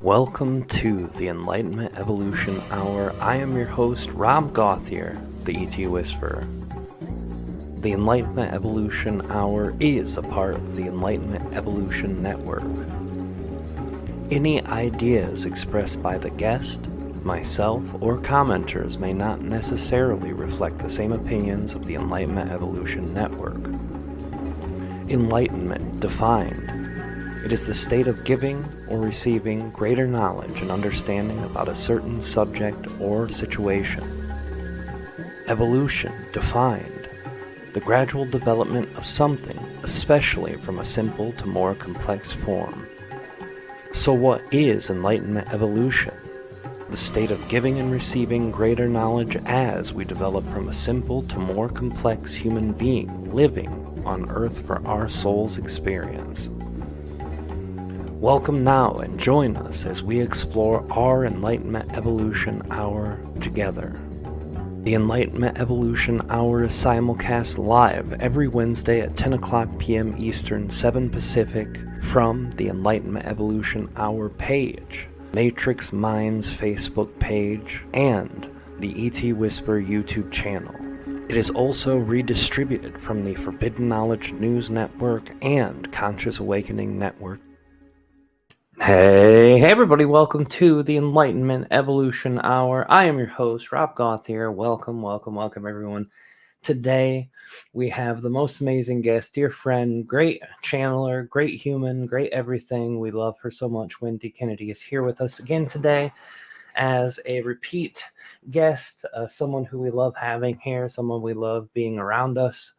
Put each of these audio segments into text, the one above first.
Welcome to the Enlightenment Evolution Hour. I am your host, Rob Gauthier, the ET Whisperer. The Enlightenment Evolution Hour is a part of the Enlightenment Evolution Network. Any ideas expressed by the guest, myself, or commenters may not necessarily reflect the same opinions of the Enlightenment Evolution Network. Enlightenment defined. It is the state of giving or receiving greater knowledge and understanding about a certain subject or situation. Evolution defined. The gradual development of something, especially from a simple to more complex form. So what is Enlightenment Evolution? The state of giving and receiving greater knowledge as we develop from a simple to more complex human being living on Earth for our soul's experience. Welcome now and join us as we explore our Enlightenment Evolution Hour together. The Enlightenment Evolution Hour is simulcast live every Wednesday at 10 o'clock p.m. Eastern, 7 Pacific, from the Enlightenment Evolution Hour page, Matrix Minds Facebook page, and the ET Whisper YouTube channel. It is also redistributed from the Forbidden Knowledge News Network and Conscious Awakening Network. Hey everybody, welcome to the Enlightenment Evolution Hour. I am your host, Rob Gauthier. Welcome everyone. Today we have the most amazing guest, dear friend, great channeler, great human, great everything. We love her so much. Wendy Kennedy is here with us again today as a repeat guest, someone who we love having here, someone we love being around us.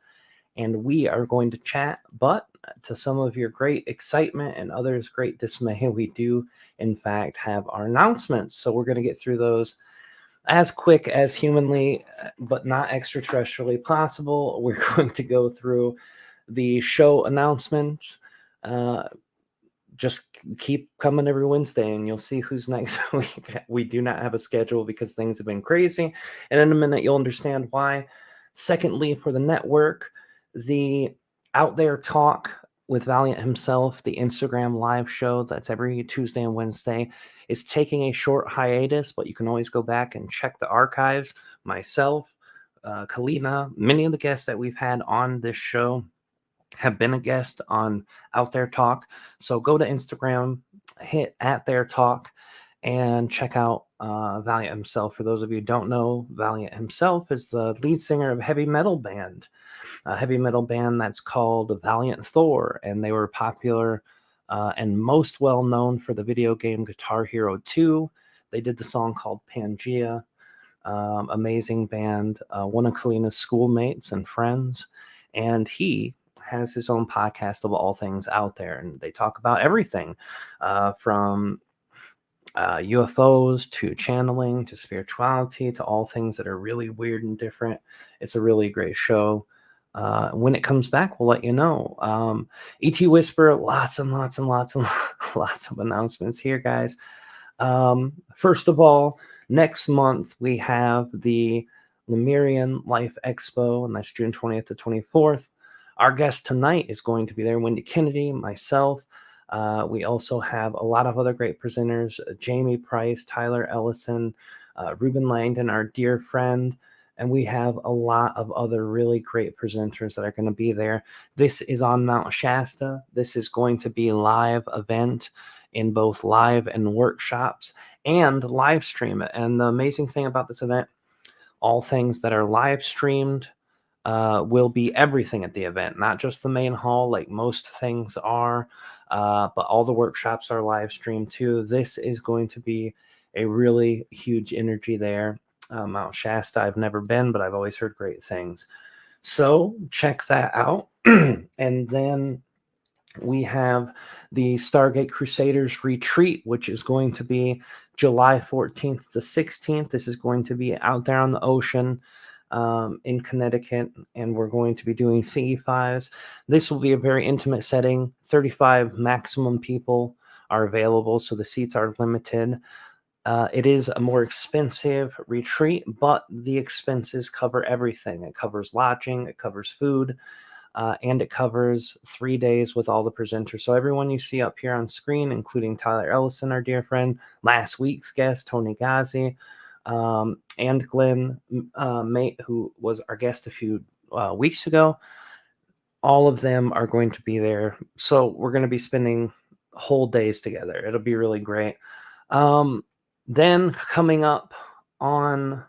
And we are going to chat, but to some of your great excitement and others' great dismay, we do, in fact, have our announcements. So we're going to get through those as quick as humanly, but not extraterrestrially possible. We're going to go through the show announcements. Just keep coming every Wednesday, and you'll see who's next week. We do not have a schedule because things have been crazy. And in a minute, you'll understand why. Secondly, for the network, the Out There Talk with Valiant himself, the Instagram live show that's every Tuesday and Wednesday, is taking a short hiatus, but you can always go back and check the archives. Myself, Kalina, many of the guests that we've had on this show have been a guest on Out There Talk. So go to Instagram, hit At There Talk, and check out Valiant himself. For those of you who don't know, Valiant himself is the lead singer of a heavy metal band that's called Valiant Thor, and they were popular and most well known for the video game Guitar Hero 2. They did the song called Pangea. Amazing band, one of Kalina's schoolmates and friends, and he has his own podcast of all things out there, and they talk about everything from UFOs to channeling to spirituality to all things that are really weird and different. It's a really great show. When it comes back, we'll let you know. ET Whisper, lots of announcements here, guys. First of all, next month we have the Lemurian Life Expo, and that's June 20th to 24th. Our guest tonight is going to be there, Wendy Kennedy, myself. We also have a lot of other great presenters, Jamie Price, Tyler Ellison, Ruben Langdon, our dear friend. And we have a lot of other really great presenters that are going to be there. This is on Mt Shasta. This is going to be a live event in both live and workshops and live stream. And the amazing thing about this event, all things that are live streamed will be everything at the event, not just the main hall like most things are, but all the workshops are live streamed too. This is going to be a really huge energy there. Mount Shasta, I've never been, but I've always heard great things. So check that out. And then we have the Stargate Crusaders Retreat, which is going to be July 14th to 16th. This is going to be out there on the ocean in Connecticut, and we're going to be doing CE5s. This will be a very intimate setting. 35 maximum people are available, so the seats are limited. It is a more expensive retreat, but the expenses cover everything. It covers lodging, it covers food, and it covers 3 days with all the presenters. So everyone you see up here on screen, including Tyler Ellison, our dear friend, last week's guest, Tony Ghazi, and Glenn Mate, who was our guest a few weeks ago. All of them are going to be there. So we're going to be spending whole days together. It'll be really great. Then coming up on,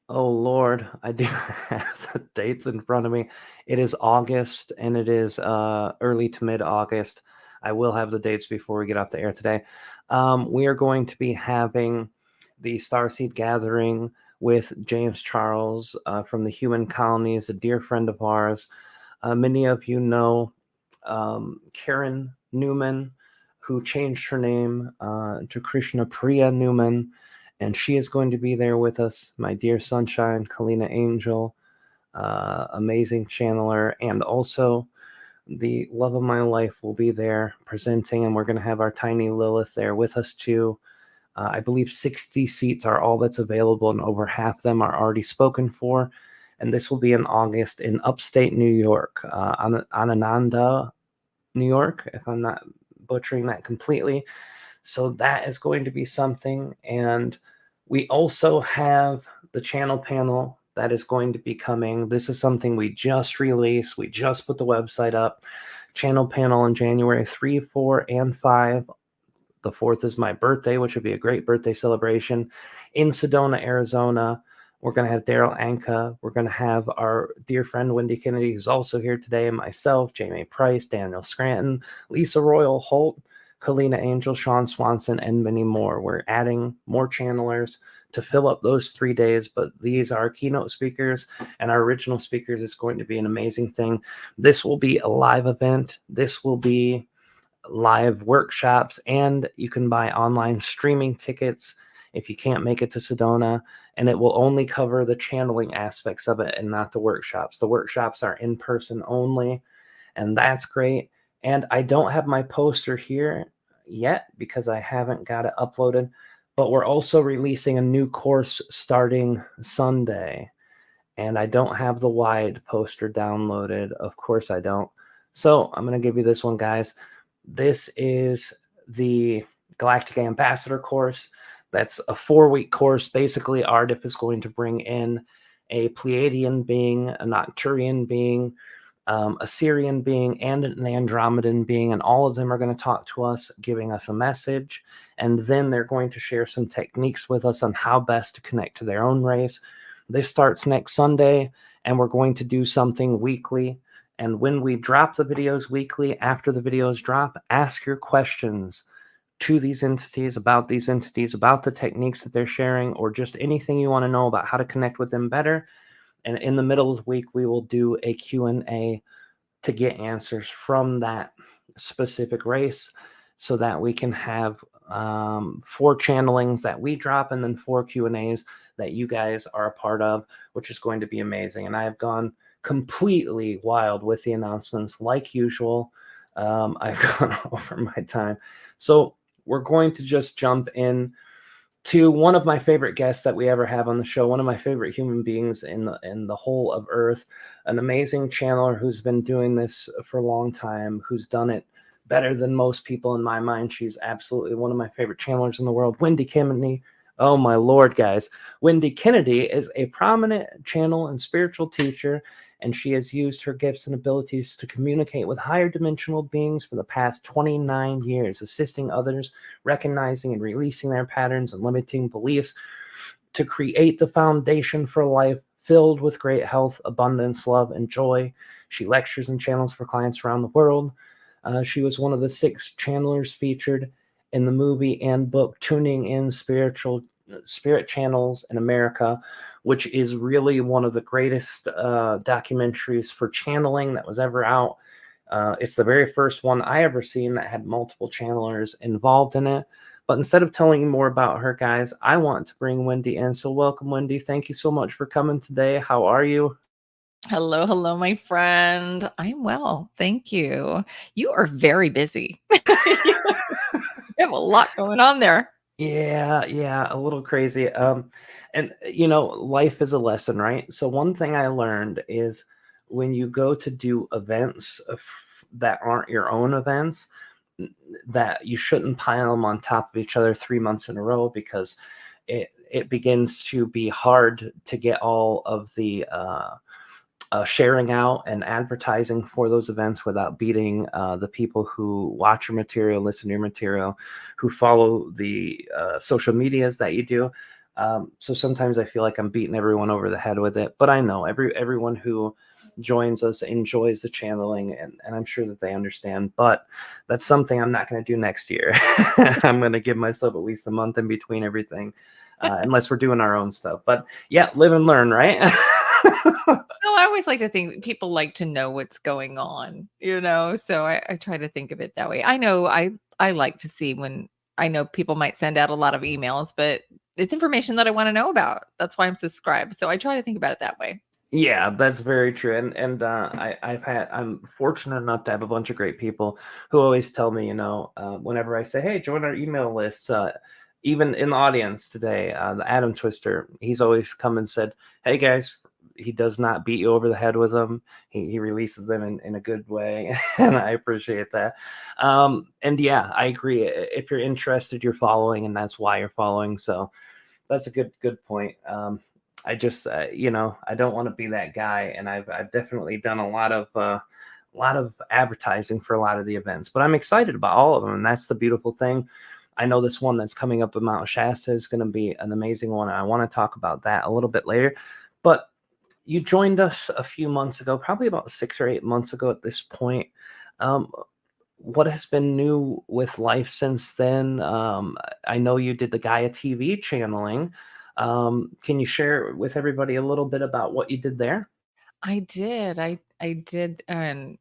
oh Lord, I do have the dates in front of me. It is August, and it is early to mid-August. I will have the dates before we get off the air today. We are going to be having the Starseed Gathering with James Charles from the Human Colonies, a dear friend of ours. Many of you know Karen Newman, who changed her name to Krishna Priya Newman, and she is going to be there with us. My dear sunshine, Kalina Angel, amazing channeler, and also the love of my life will be there presenting, and we're going to have our tiny Lilith there with us too. I believe 60 seats are all that's available, and over half them are already spoken for. And this will be in August in upstate New York, Ananda, New York, if I'm not butchering that completely. So that is going to be something. And we also have the channel panel that is going to be coming. This is something we just released. We just put the website up. Channel panel in January 3, 4, and 5. The 4th is my birthday, which would be a great birthday celebration in Sedona, Arizona. We're going to have Daryl Anka. We're going to have our dear friend Wendy Kennedy, who's also here today, and myself, Jamie Price, Daniel Scranton, Lisa Royal Holt, Kalina Angel, Sean Swanson, and many more. We're adding more channelers to fill up those 3 days, but these are keynote speakers, and our original speakers is going to be an amazing thing. This will be a live event. This will be live workshops, and you can buy online streaming tickets if you can't make it to Sedona, and it will only cover the channeling aspects of it and not the workshops. The workshops are in person only, and that's great. And I don't have my poster here yet because I haven't got it uploaded, but we're also releasing a new course starting Sunday, and I don't have the wide poster downloaded. Of course I don't. So I'm going to give you this one, guys. This is the Galactic Ambassador course. That's a 4-week course. Basically, Ardif is going to bring in a Pleiadian being, a Nocturian being, a Syrian being, and an Andromedan being, and all of them are going to talk to us, giving us a message, and then they're going to share some techniques with us on how best to connect to their own race. This starts next Sunday, and we're going to do something weekly. And when we drop the videos weekly, after the videos drop, ask your questions to these entities, about the techniques that they're sharing, or just anything you want to know about how to connect with them better. And in the middle of the week, we will do a Q&A to get answers from that specific race so that we can have 4 channelings that we drop and then 4 Q&As that you guys are a part of, which is going to be amazing. And I have gone completely wild with the announcements like usual. I've gone over my time. So we're going to just jump in to one of my favorite guests that we ever have on the show, one of my favorite human beings in the whole of Earth, an amazing channeler who's been doing this for a long time, who's done it better than most people in my mind. She's absolutely one of my favorite channelers in the world, Wendy Kennedy. Oh my Lord, guys. Wendy Kennedy is a prominent channel and spiritual teacher, and she has used her gifts and abilities to communicate with higher dimensional beings for the past 29 years, assisting others, recognizing and releasing their patterns and limiting beliefs to create the foundation for life filled with great health, abundance, love, and joy. She lectures and channels for clients around the world. She was one of the 6 channelers featured in the movie and book Tuning In Spirit Channels in America, which is really one of the greatest documentaries for channeling that was ever out. It's the very first one I ever seen that had multiple channelers involved in it. But instead of telling you more about her, guys, I want to bring Wendy in. So welcome, Wendy. Thank you so much for coming today. How are you? Hello, hello, my friend. I'm well. Thank you. You are very busy. You have a lot going on there. Yeah, a little crazy. And life is a lesson, right? So one thing I learned is when you go to do events that aren't your own events, that you shouldn't pile them on top of each other 3 months in a row, because it begins to be hard to get all of the sharing out and advertising for those events without beating the people who watch your material, listen to your material, who follow the social medias that you do. So sometimes I feel like I'm beating everyone over the head with it, but I know everyone who joins us enjoys the channeling, and I'm sure that they understand. But that's something I'm not going to do next year. I'm going to give myself at least a month in between everything, unless we're doing our own stuff. But yeah, live and learn, right? No, I always like to think people like to know what's going on, so I try to think of it that way. I know I like to see when I know people might send out a lot of emails, but it's information that I want to know about. That's why I'm subscribed. So I try to think about it that way. Yeah, that's very true. And I'm fortunate enough to have a bunch of great people who always tell me, whenever I say, hey, join our email list, even in the audience today, the Adam Twister, he's always come and said, hey guys, he does not beat you over the head with them. He releases them in a good way. And I appreciate that. And yeah, I agree. If you're interested, you're following, and that's why you're following. So that's a good point. I just, I don't want to be that guy, and I've definitely done a lot of advertising for a lot of the events, but I'm excited about all of them, and that's the beautiful thing. I know this one that's coming up in Mount Shasta is going to be an amazing one, and I want to talk about that a little bit later. But you joined us a few months ago, probably about 6 or 8 months ago at this point. Um, what has been new with life since then? I know you did the Gaia TV channeling. Can you share with everybody a little bit about what you did there? I did. I did, and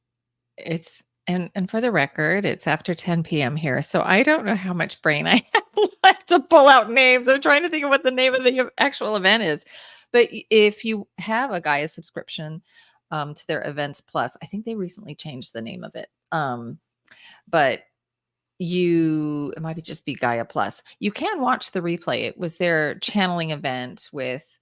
it's and for the record, it's after 10 p.m. here, so I don't know how much brain I have left to pull out names. I'm trying to think of what the name of the actual event is. But if you have a Gaia subscription to their Events Plus, I think they recently changed the name of it. But it might just be Gaia Plus. You can watch the replay. It was their channeling event with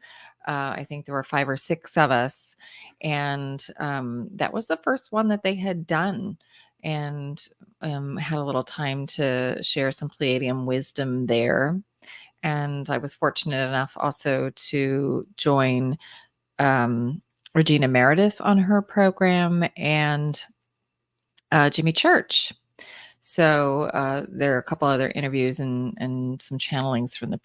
I think there were 5 or 6 of us, and that was the first one that they had done, and had a little time to share some Pleiadian wisdom there. And I was fortunate enough also to join Regina Meredith on her program, and Jimmy Church. So there are a couple other interviews and some channelings from the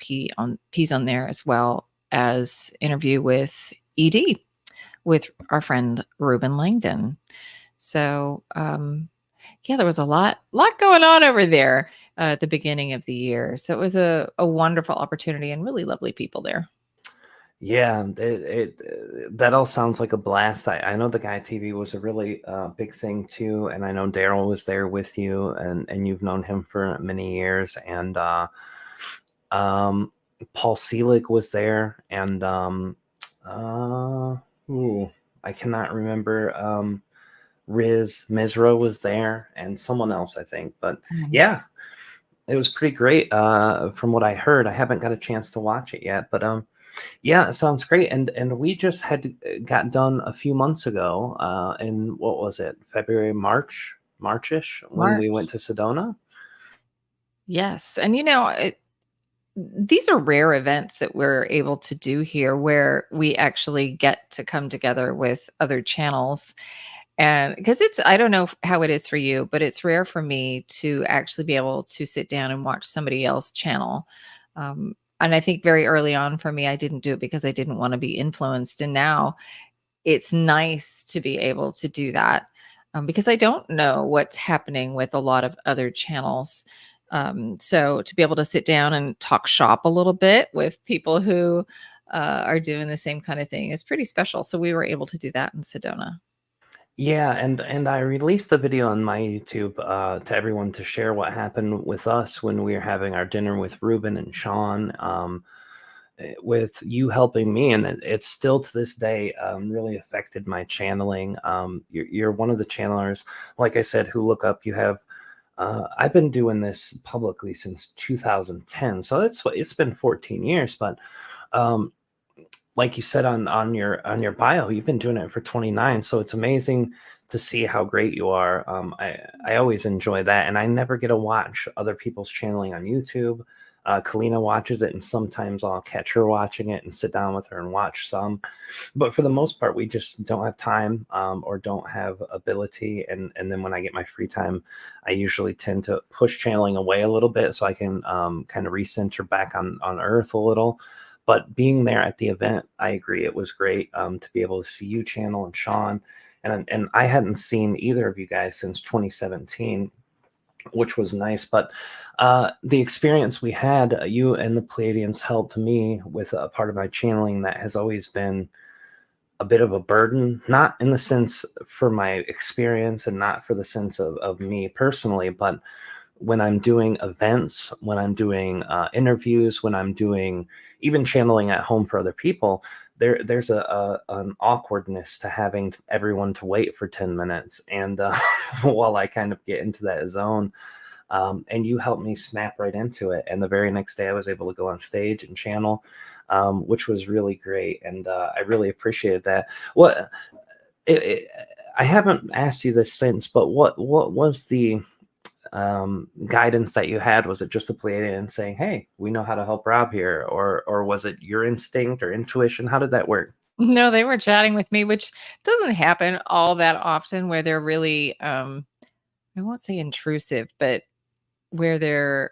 P's on there, as well as interview with ED with our friend Ruben Langdon. So yeah, there was a lot going on over there at the beginning of the year. So it was a wonderful opportunity and really lovely people there. Yeah, that all sounds like a blast. I know the Gaia TV was a really big thing too, and I know Daryl was there with you, and you've known him for many years, and Paul Selig was there, and I cannot remember. Riz Mizra was there, and someone else, I think. But yeah, it was pretty great. From what I heard, I haven't got a chance to watch it yet, but yeah, it sounds great. And we just got done a few months ago, in what was it, February, Marchish, when we went to Sedona. Yes, and these are rare events that we're able to do here, where we actually get to come together with other channels. And because I don't know how it is for you, but it's rare for me to actually be able to sit down and watch somebody else channel. And I think very early on for me, I didn't do it because I didn't want to be influenced. And now it's nice to be able to do that, because I don't know what's happening with a lot of other channels. So to be able to sit down and talk shop a little bit with people who are doing the same kind of thing is pretty special. So we were able to do that in Sedona. Yeah, and I released a video on my YouTube to everyone to share what happened with us when we were having our dinner with Ruben and Sean, with you helping me, and it's still to this day really affected my channeling. You're one of the channelers, like I said, who look up. You have I've been doing this publicly since 2010, so it's been 14 years, but like you said on your bio, you've been doing it for 29, so it's amazing to see how great you are. I always enjoy that, and I never get to watch other people's channeling on YouTube. Kalina watches it, and sometimes I'll catch her watching it and sit down with her and watch some. But for the most part, we just don't have time, or don't have ability. And then when I get my free time, I usually tend to push channeling away a little bit so I can kind of recenter back on Earth a little. But being there at the event, I agree, it was great, to be able to see you channel and Sean. And I hadn't seen either of you guys since 2017, which was nice. But the experience we had, you and the Pleiadians helped me with a part of my channeling that has always been a bit of a burden, not in the sense for my experience and not for the sense of me personally, but when I'm doing events, when I'm doing interviews, when I'm doing even channeling at home for other people, there's an awkwardness to having everyone to wait for 10 minutes. And while I kind of get into that zone, and you helped me snap right into it. And the very next day, I was able to go on stage and channel, which was really great. And I really appreciated that. What it, it, I haven't asked you this since, but what was the guidance that you had? Was it just the Pleiadian saying, "Hey, we know how to help Rob here," or was it your instinct or intuition? How did that work? No, they were chatting with me, which doesn't happen all that often where they're really, I won't say intrusive, but where they're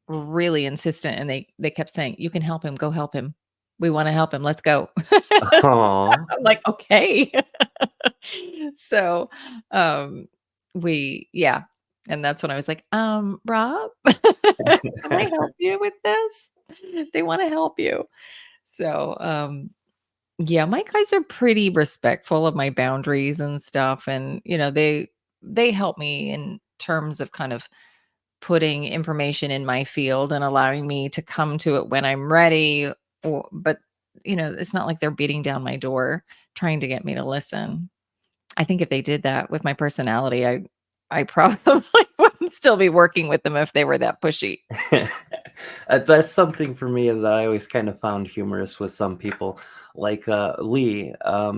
really insistent and they kept saying, "You can help him, go help him. We wanna help him, let's go." Oh, I'm like, "Okay." So, um, yeah, and that's when I was like, Rob, can I help you with this? They wanna help you." So, yeah, my guys are pretty respectful of my boundaries and stuff, and, they help me in terms of kind of putting information in my field and allowing me to come to it when I'm ready, but, it's not like they're beating down my door trying to get me to listen. I think if they did that with my personality, I probably wouldn't still be working with them if they were that pushy. that's something for me that I always kind of found humorous with some people, like Lee.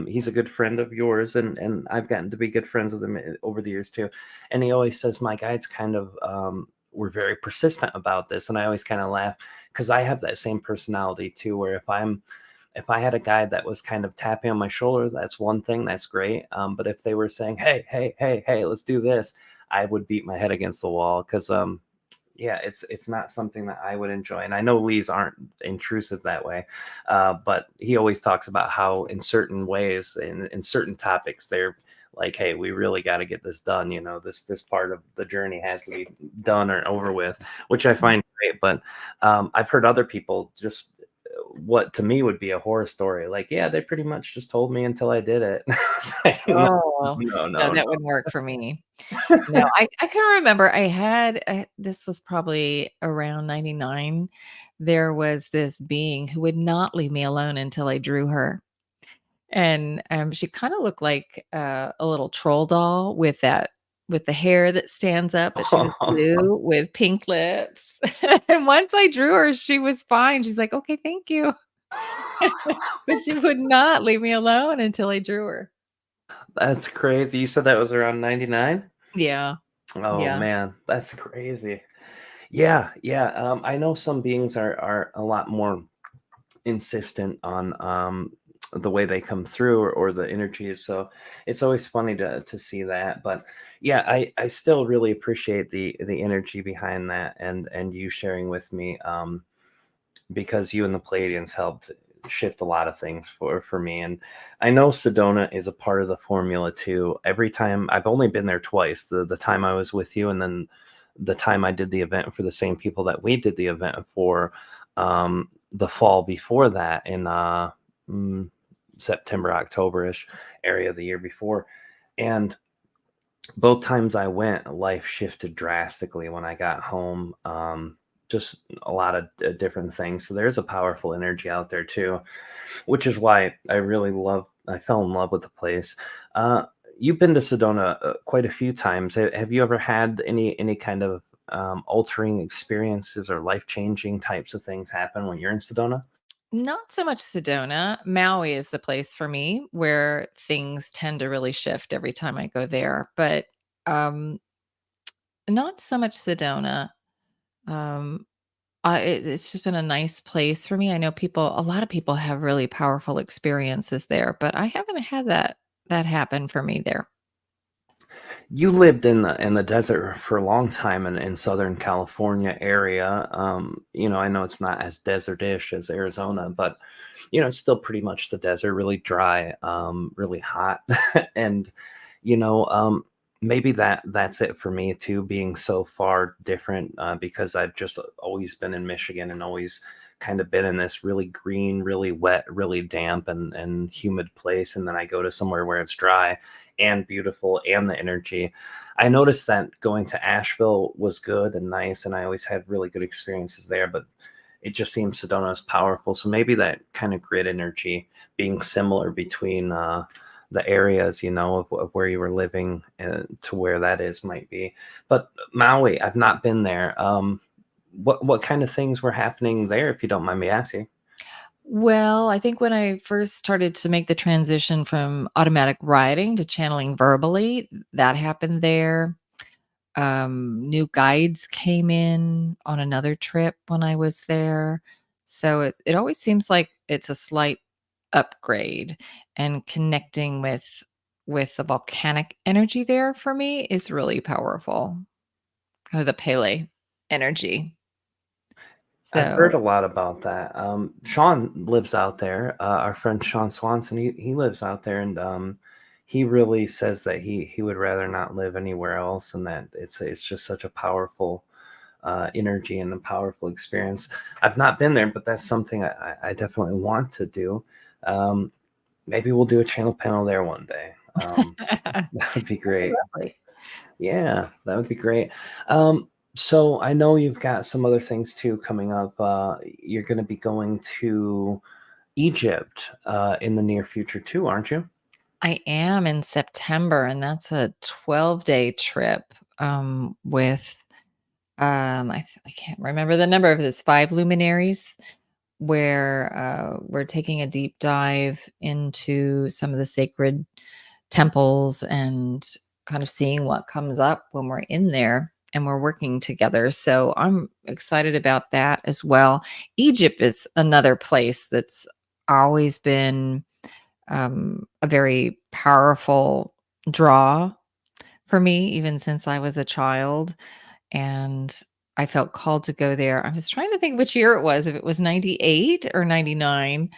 He's a good friend of yours, and I've gotten to be good friends with him over the years too. And he always says my guides kind of were very persistent about this, and I always kind of laugh because I have that same personality too. Where if I had a guide that was kind of tapping on my shoulder, that's one thing, that's great. But if they were saying, "Hey, hey, hey, hey, let's do this," I would beat my head against the wall because yeah, it's not something that I would enjoy. And I know Lee's aren't intrusive that way, but he always talks about how in certain ways, in certain topics, they're like, "Hey, we really got to get this done. This part of the journey has to be done or over with," which I find great. But I've heard other people just what to me would be a horror story. Like, yeah, they pretty much just told me until I did it. It's like, no, Oh, no, no, no, that wouldn't work for me. No, I can remember I had, this was probably around 99. There was this being who would not leave me alone until I drew her. And, she kinda looked like, a little troll doll with the hair that stands up, but she was no. blue with pink lips. And once I drew her, she was fine. She's like, "Okay, thank you." But she would not leave me alone until I drew her. That's crazy. You said that was around 99? Yeah, Oh yeah. man, that's crazy. Yeah, yeah. I know some beings are a lot more insistent on the way they come through, or the energies. So it's always funny to see that. But yeah, I still really appreciate the energy behind that, and you sharing with me, because you and the Palladians helped shift a lot of things for me. And I know Sedona is a part of the formula too. Every time, I've only been there twice, the time I was with you, and then the time I did the event for the same people that we did the event for, the fall before that, in mm, September, October-ish area of the year before. And both times I went, life shifted drastically when I got home. Just a lot of different things. So there's a powerful energy out there too, which is why I fell in love with the place. Uh, you've been to Sedona quite a few times. Have you ever had any kind of altering experiences or life changing types of things happen when you're in Sedona? Not so much Sedona. Maui is the place for me where things tend to really shift every time I go there, but, um, not so much Sedona. Um, it's just been a nice place for me. I know a lot of people have really powerful experiences there, but I haven't had that happen for me there. You lived in the desert for a long time in Southern California area. I know it's not as desert-ish as Arizona, but it's still pretty much the desert, really dry, really hot, and you know, um, maybe that's it for me too, being so far different because I've just always been in Michigan and always kind of been in this really green, really wet, really damp and humid place, and then I go to somewhere where it's dry and beautiful and the energy. I noticed that going to Asheville was good and nice, and I always had really good experiences there, but it just seems Sedona is powerful. So maybe that kind of grid energy being similar between the areas, of where you were living to where that is might be. But Maui, I've not been there. What kind of things were happening there, if you don't mind me asking? Well, I think when I first started to make the transition from automatic writing to channeling verbally, that happened there. New guides came in on another trip when I was there. So it always seems like it's a slight upgrade, and connecting with the volcanic energy there for me is really powerful. Kind of the Pele energy. I've heard So a lot about that. Sean lives out there. Our friend Sean Swanson, he lives out there, and he really says that he would rather not live anywhere else, and that it's just such a powerful energy and a powerful experience. I've not been there, but that's something I definitely want to do. Um, Maybe we'll do a channel panel there one day. that'd That would be be great. lovely. Yeah, that would be great. So I know you've got some other things too coming up. You're going to be going to Egypt in the near future too, aren't you? I am in September, and that's a 12-day trip, with, I can't remember the number of this, 5 luminaries, where, we're taking a deep dive into some of the sacred temples and kind of seeing what comes up when we're in there and we're working together. So I'm excited about that as well. Egypt is another place that's always been a very powerful draw for me, even since I was a child. And I felt called to go there. I was trying to think which year it was, if it was 98 or 99.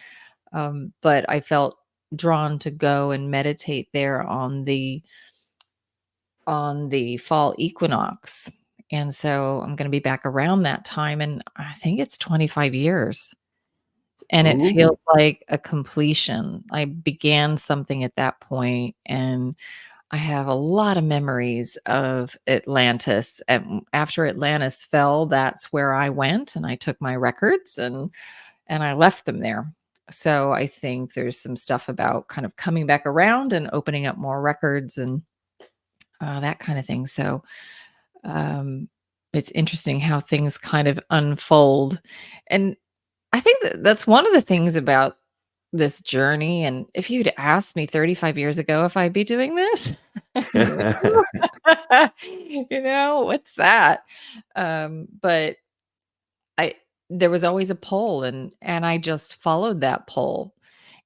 But I felt drawn to go and meditate there on the fall equinox. And so I'm going to be back around that time. And I think it's 25 years. And it Ooh. feels like a completion. I began something at that point, and I have a lot of memories of Atlantis. And after Atlantis fell, that's where I went and I took my records and I left them there. So I think there's some stuff about kind of coming back around and opening up more records and that kind of thing. So um, it's interesting how things kind of unfold. And I think that's one of the things about this journey. And if you'd asked me 35 years ago if I'd be doing this, no. What's that? But I there was always a pull, and I just followed that pull,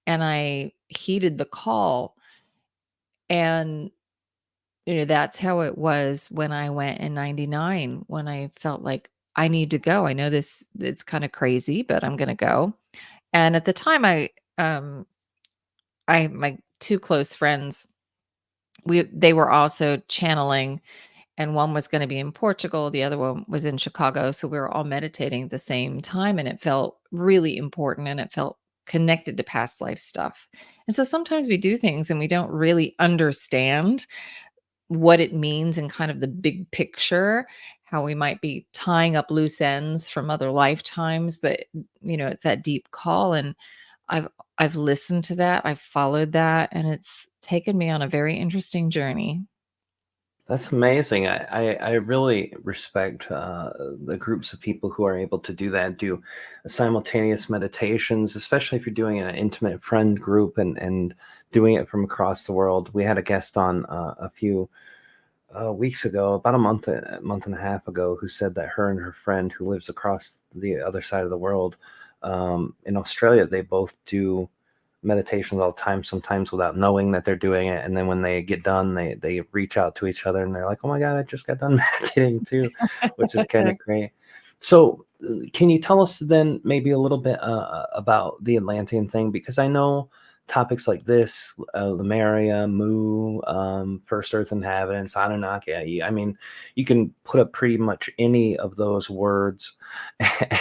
and I heeded the call. And that's how it was when I went in 99, when I felt like I need to go. I know this it's kind of crazy, but I'm going to go. And at the time um I my two close friends, they were also channeling, and one was going to be in Portugal, the other one was in Chicago, so we were all meditating at the same time, and it felt really important, and it felt connected to past life stuff. And so sometimes we do things and we don't really understand what it means in kind of the big picture, how we might be tying up loose ends from other lifetimes, but it's that deep call. And I've I've listened to that, I've followed that, and it's taken me on a very interesting journey. That's amazing. I really respect the groups of people who are able to do that, do simultaneous meditations, especially if you're doing an intimate friend group and doing it from across the world. We had a guest on a few weeks ago, about a month and a half ago, who said that her and her friend who lives across the other side of the world, in Australia, they both do meditations all the time, sometimes without knowing that they're doing it. And then when they get done, they reach out to each other and they're like, "Oh my God, I just got done meditating too," which is kind of great. So, can you tell us then maybe a little bit about the Atlantean thing? Because I know topics like this, Lemuria, Mu, First Earth inhabitants, Anunnaki. I mean, you can put up pretty much any of those words,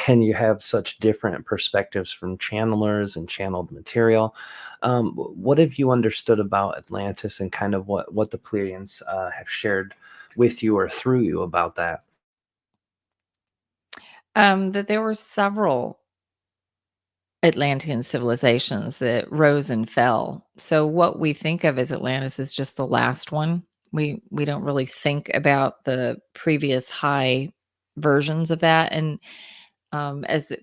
and you have such different perspectives from channelers and channeled material. What have you understood about Atlantis and kind of what the Pleiadians have shared with you or through you about that? That there were several Atlantean civilizations that rose and fell. So what we think of as Atlantis is just the last one. We don't really think about the previous high versions of that. And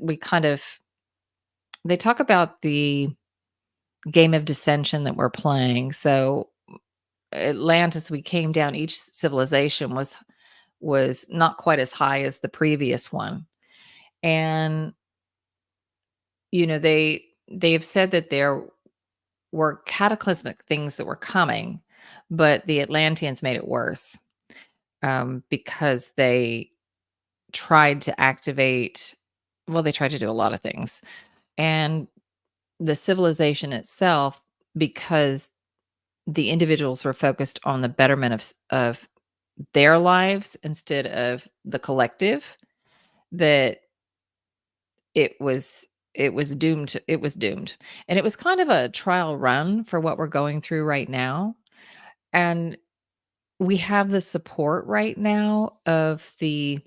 we kind of they talk about the game of dissension that we're playing. So Atlantis, we came down. Each civilization was not quite as high as the previous one, and they've said that there were cataclysmic things that were coming, but the Atlanteans made it worse, because they tried to activate. Well, they tried to do a lot of things, and the civilization itself, because the individuals were focused on the betterment of their lives instead of the collective, that it was it was doomed. And it was kind of a trial run for what we're going through right now. And we have the support right now of the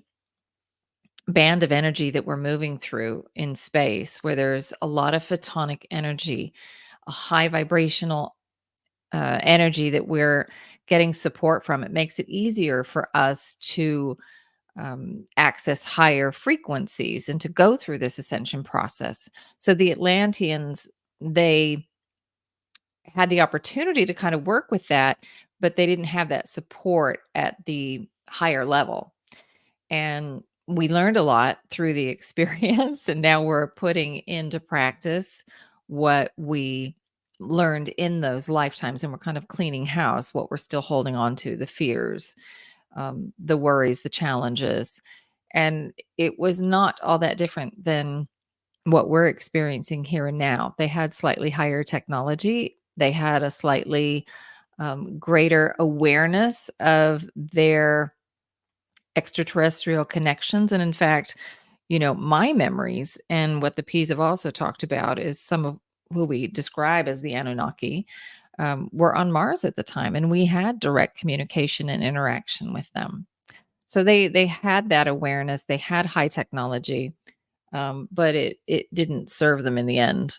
band of energy that we're moving through in space, where there's a lot of photonic energy, a high vibrational energy that we're getting support from. It makes it easier for us to access higher frequencies and to go through this ascension process. So the Atlanteans, they had the opportunity to kind of work with that, but they didn't have that support at the higher level. And we learned a lot through the experience, and now we're putting into practice what we learned in those lifetimes, and we're kind of cleaning house what we're still holding on to, the fears, the worries, the challenges. And it was not all that different than what we're experiencing here and now. They had slightly higher technology, they had a slightly greater awareness of their extraterrestrial connections. And in fact, my memories and what the P's have also talked about is some of who we describe as the Anunnaki were on Mars at the time, and we had direct communication and interaction with them. So they had that awareness, they had high technology, but it didn't serve them in the end.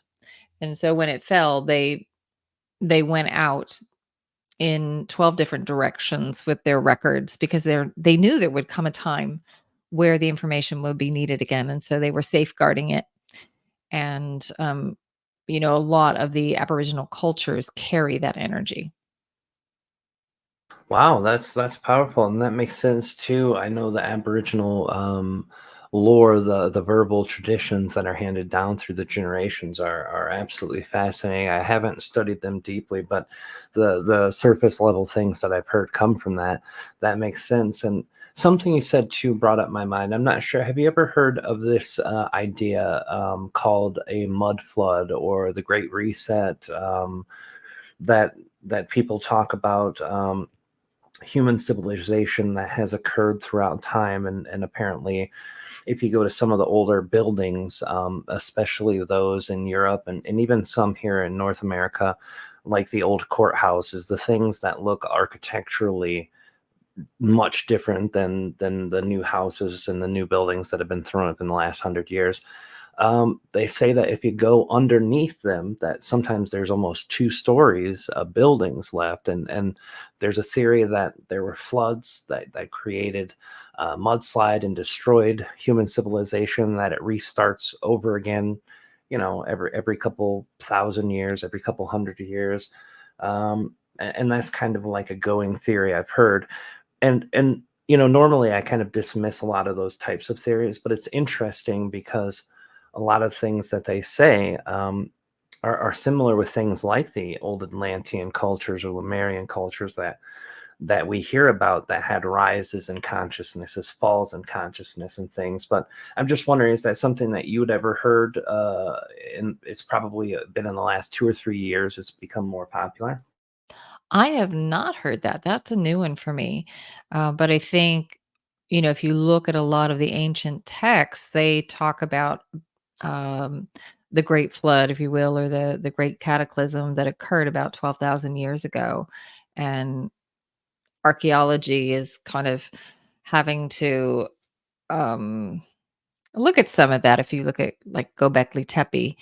And so when it fell, they went out in 12 different directions with their records, because they knew there would come a time where the information would be needed again, and so they were safeguarding it. And a lot of the Aboriginal cultures carry that energy. Wow, that's powerful, and that makes sense too. I know the Aboriginal lore, the verbal traditions that are handed down through the generations are absolutely fascinating. I haven't studied them deeply, but the surface level things that I've heard come from that makes sense. And something you said too brought up my mind. I'm not sure. Have you ever heard of this idea called a mud flood or the Great Reset? That people talk about. Human civilization that has occurred throughout time, and apparently if you go to some of the older buildings, especially those in Europe and even some here in North America, like the old courthouses, the things that look architecturally much different than the new houses and the new buildings that have been thrown up in the last 100 years, They say that if you go underneath them, that sometimes there's almost 2 stories of buildings left, and there's a theory that there were floods that created a mudslide and destroyed human civilization. That it restarts over again, every couple thousand years, every couple hundred years, and that's kind of like a going theory I've heard. And normally I kind of dismiss a lot of those types of theories, but it's interesting because a lot of things that they say are similar with things like the old Atlantean cultures or Lemurian cultures that we hear about, that had rises in consciousnesses, falls in consciousness, and things. But I'm just wondering, is that something that you'd ever heard? And it's probably been in the last 2 or 3 years it's become more popular. I have not heard that. That's a new one for me. But I think, if you look at a lot of the ancient texts, they talk about um, the Great Flood, if you will, or the Great Cataclysm that occurred about 12,000 years ago. And archaeology is kind of having to look at some of that. If you look at like Gobekli Tepe,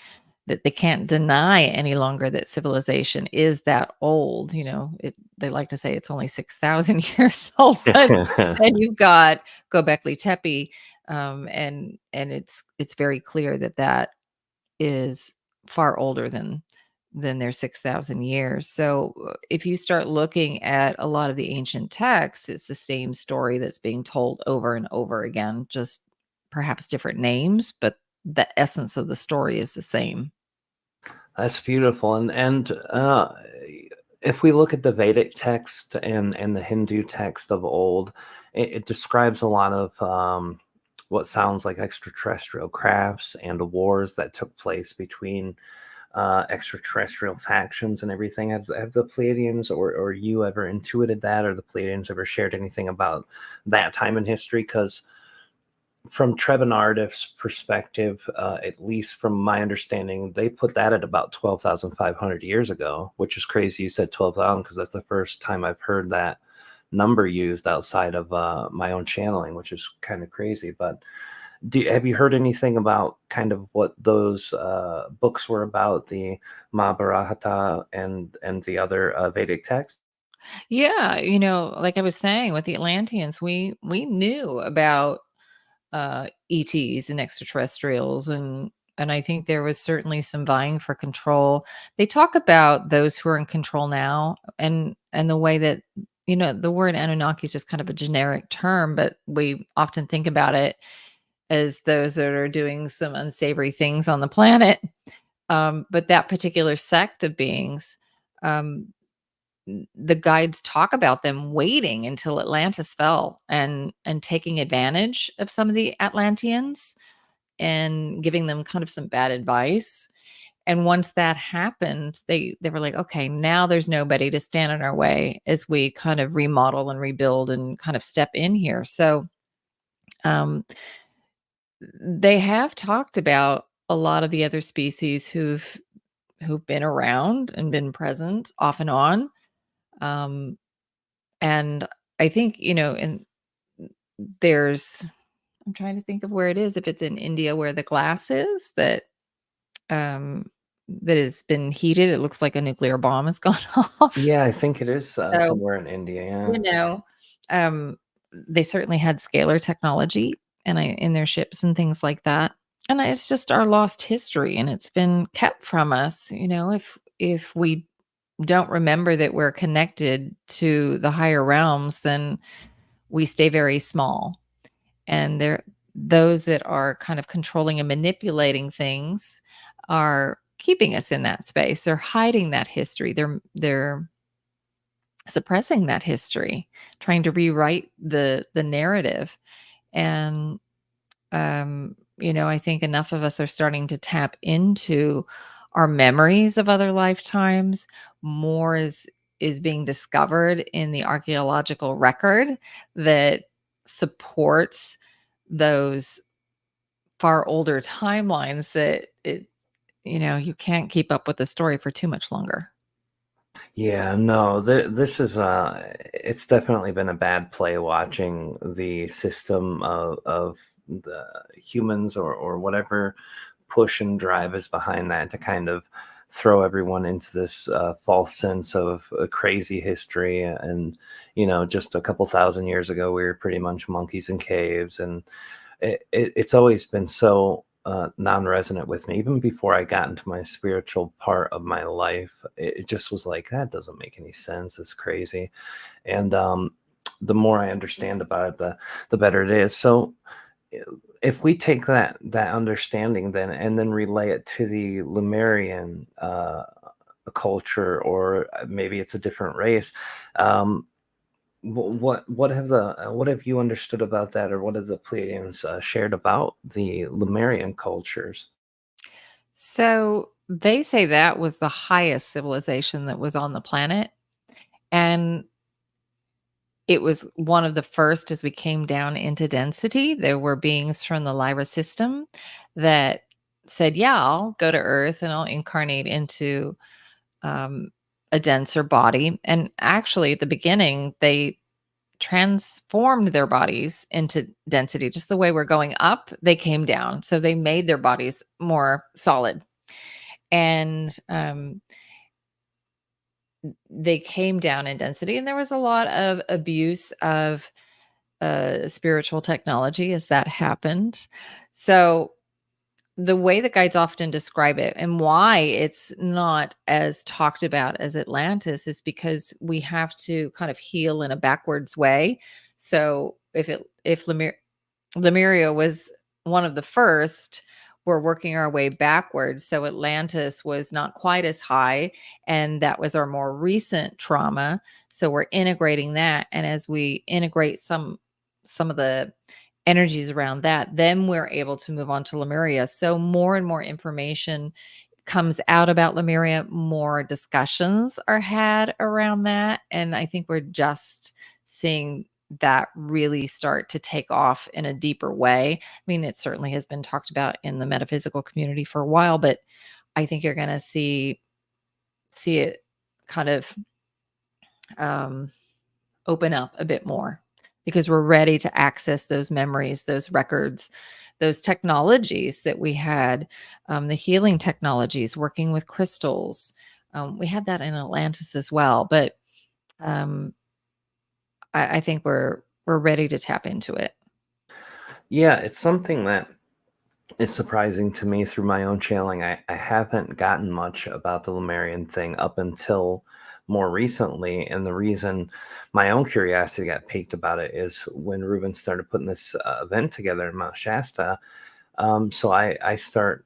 that they can't deny any longer that civilization is that old. They like to say it's only 6,000 years old, but then you've got Gobekli Tepe, and it's very clear that that is far older than their 6,000 years. So if you start looking at a lot of the ancient texts, it's the same story that's being told over and over again, just perhaps different names, but the essence of the story is the same. That's beautiful. And if we look at the Vedic text and the Hindu text of old, it describes a lot of what sounds like extraterrestrial crafts and wars that took place between extraterrestrial factions and everything. Have the Pleiadians or you ever intuited that, or the Pleiadians ever shared anything about that time in history? Because from Trebanardif's perspective, at least from my understanding, they put that at about 12,500 years ago, which is crazy. You said 12,000 because that's the first time I've heard that number used outside of my own channeling, which is kind of crazy. But have you heard anything about kind of what those books were about, the Mahabharata and the other Vedic texts? Yeah, like I was saying with the Atlanteans, we knew about ETs and extraterrestrials, and I think there was certainly some vying for control. They talk about those who are in control now, and the way that the word Anunnaki is just kind of a generic term, but we often think about it as those that are doing some unsavory things on the planet. But that particular sect of beings, um, the guides talk about them waiting until Atlantis fell and taking advantage of some of the Atlanteans and giving them kind of some bad advice. And once that happened, they were like, okay, now there's nobody to stand in our way as we kind of remodel and rebuild and kind of step in here. So um, they have talked about a lot of the other species who've been around and been present off and on. Um, and I think, and there's I'm trying to think of where it is, if it's in India where the glass is um that has been heated. It looks like a nuclear bomb has gone off. Yeah, I think it is So, somewhere in India. you Yeah. know, um, they certainly had scalar technology in their ships and things like that. And it's just our lost history, and it's been kept from us. If we don't remember that we're connected to the higher realms, then we stay very small. And those that are kind of controlling and manipulating things are keeping us in that space. They're hiding that history. They're suppressing that history, trying to rewrite the narrative. And I think enough of us are starting to tap into our memories of other lifetimes. More is being discovered in the archaeological record that supports those far older timelines, that you can't keep up with the story for too much longer. Yeah, no, this is it's definitely been a bad play watching the system of the humans or whatever push and drive is behind that, to kind of throw everyone into this false sense of a crazy history. And just a couple thousand years ago we were pretty much monkeys in caves. And it's always been so non-resonant with me. Even before I got into my spiritual part of my life, it just was like, that doesn't make any sense, it's crazy. And the more I understand about it, the better it is. So if we take that understanding then and then relay it to the Lemurian culture, or maybe it's a different race, um, what have you understood about that, or what have the Pleiadians shared about the Lemurian cultures? So they say that was the highest civilization that was on the planet. And it was one of the first as we came down into density. There were beings from the Lyra system that said, yeah, I'll go to Earth and I'll incarnate into um, a denser body. And actually, at the beginning, they transformed their bodies into density. Just the way we're going up, they came down. So they made their bodies more solid. And they came down in density. And there was a lot of abuse of spiritual technology as that happened. So the way the guides often describe it and why it's not as talked about as Atlantis is because we have to kind of heal in a backwards way. So if Lemuria was one of the first, we're working our way backwards. So Atlantis was not quite as high, and that was our more recent trauma. So we're integrating that, and as we integrate some of the energies around that, then we're able to move on to Lemuria. So more and more information comes out about Lemuria, more discussions are had around that. And I think we're just seeing that really start to take off in a deeper way. I mean, it certainly has been talked about in the metaphysical community for a while, but I think you're going to see it kind of um, open up a bit more because we're ready to access those memories, those records, those technologies that we had, the healing technologies, working with crystals. We had that in Atlantis as well, but um, I think we're ready to tap into it. Yeah, it's something that is surprising to me through my own channeling. I haven't gotten much about the Lemurian thing up until more recently. And the reason my own curiosity got piqued about it is when Ruben started putting this event together in Mount Shasta. So I start,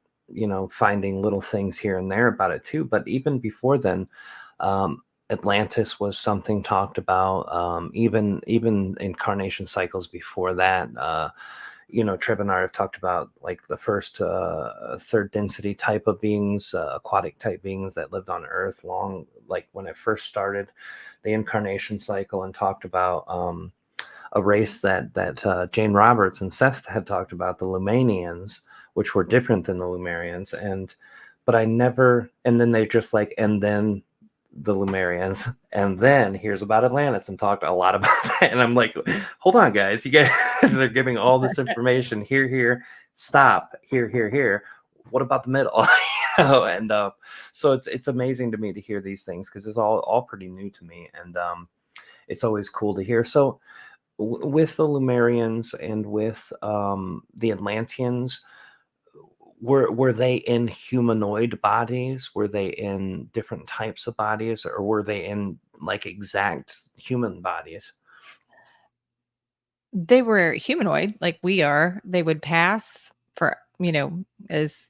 finding little things here and there about it too. But even before then, Atlantis was something talked about. Even incarnation cycles before that. Treb and I have talked about like the first third density type of beings, aquatic type beings that lived on Earth long, like when it first started the incarnation cycle, and talked about a race that Jane Roberts and Seth had talked about, the Lumanians, which were different than the Lumerians. But I never, and then they just like, and then the Lumerians, and then here's about Atlantis, and talked a lot about that. And I'm like, hold on, guys, you guys are giving all this information here, stop, here. What about the middle? And so it's amazing to me to hear these things because it's all pretty new to me, and it's always cool to hear. So with the Lemurians and with the Atlanteans, were they in humanoid bodies? Were they in different types of bodies, or were they in like exact human bodies? They were humanoid like we are. They would pass for, as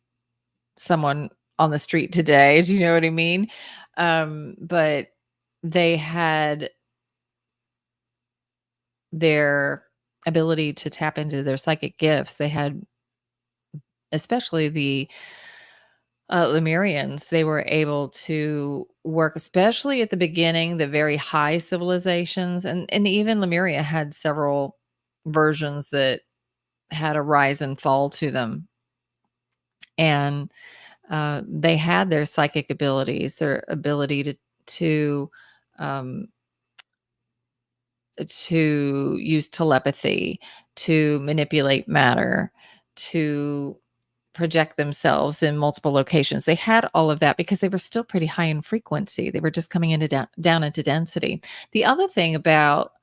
someone on the street today. Do you know what I mean? But they had their ability to tap into their psychic gifts. They had, especially the Lemurians, they were able to work, especially at the beginning, the very high civilizations, and even Lemuria had several versions that had a rise and fall to them, and they had their psychic abilities, their ability to um, use telepathy, to manipulate matter, to project themselves in multiple locations. They had all of that because they were still pretty high in frequency. They were just coming into down into density. The other thing about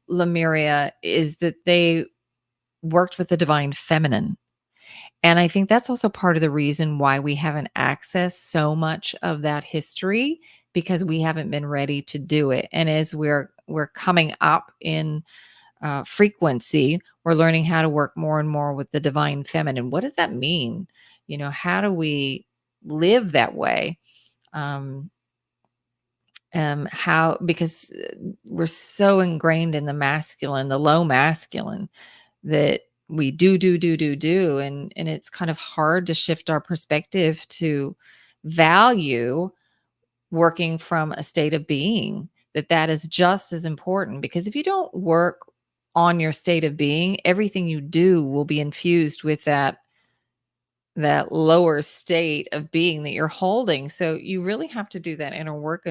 Lemuria is that they worked with the divine feminine. And I think that's also part of the reason why we haven't accessed so much of that history, because we haven't been ready to do it. And as we're coming up in frequency, we're learning how to work more and more with the divine feminine. What does that mean? How do we live that way? Um, how, because we're so ingrained in the masculine, the low masculine, that we do, and it's kind of hard to shift our perspective to value working from a state of being, that is just as important, because if you don't work on your state of being, everything you do will be infused with that lower state of being that you're holding. So you really have to do that inner work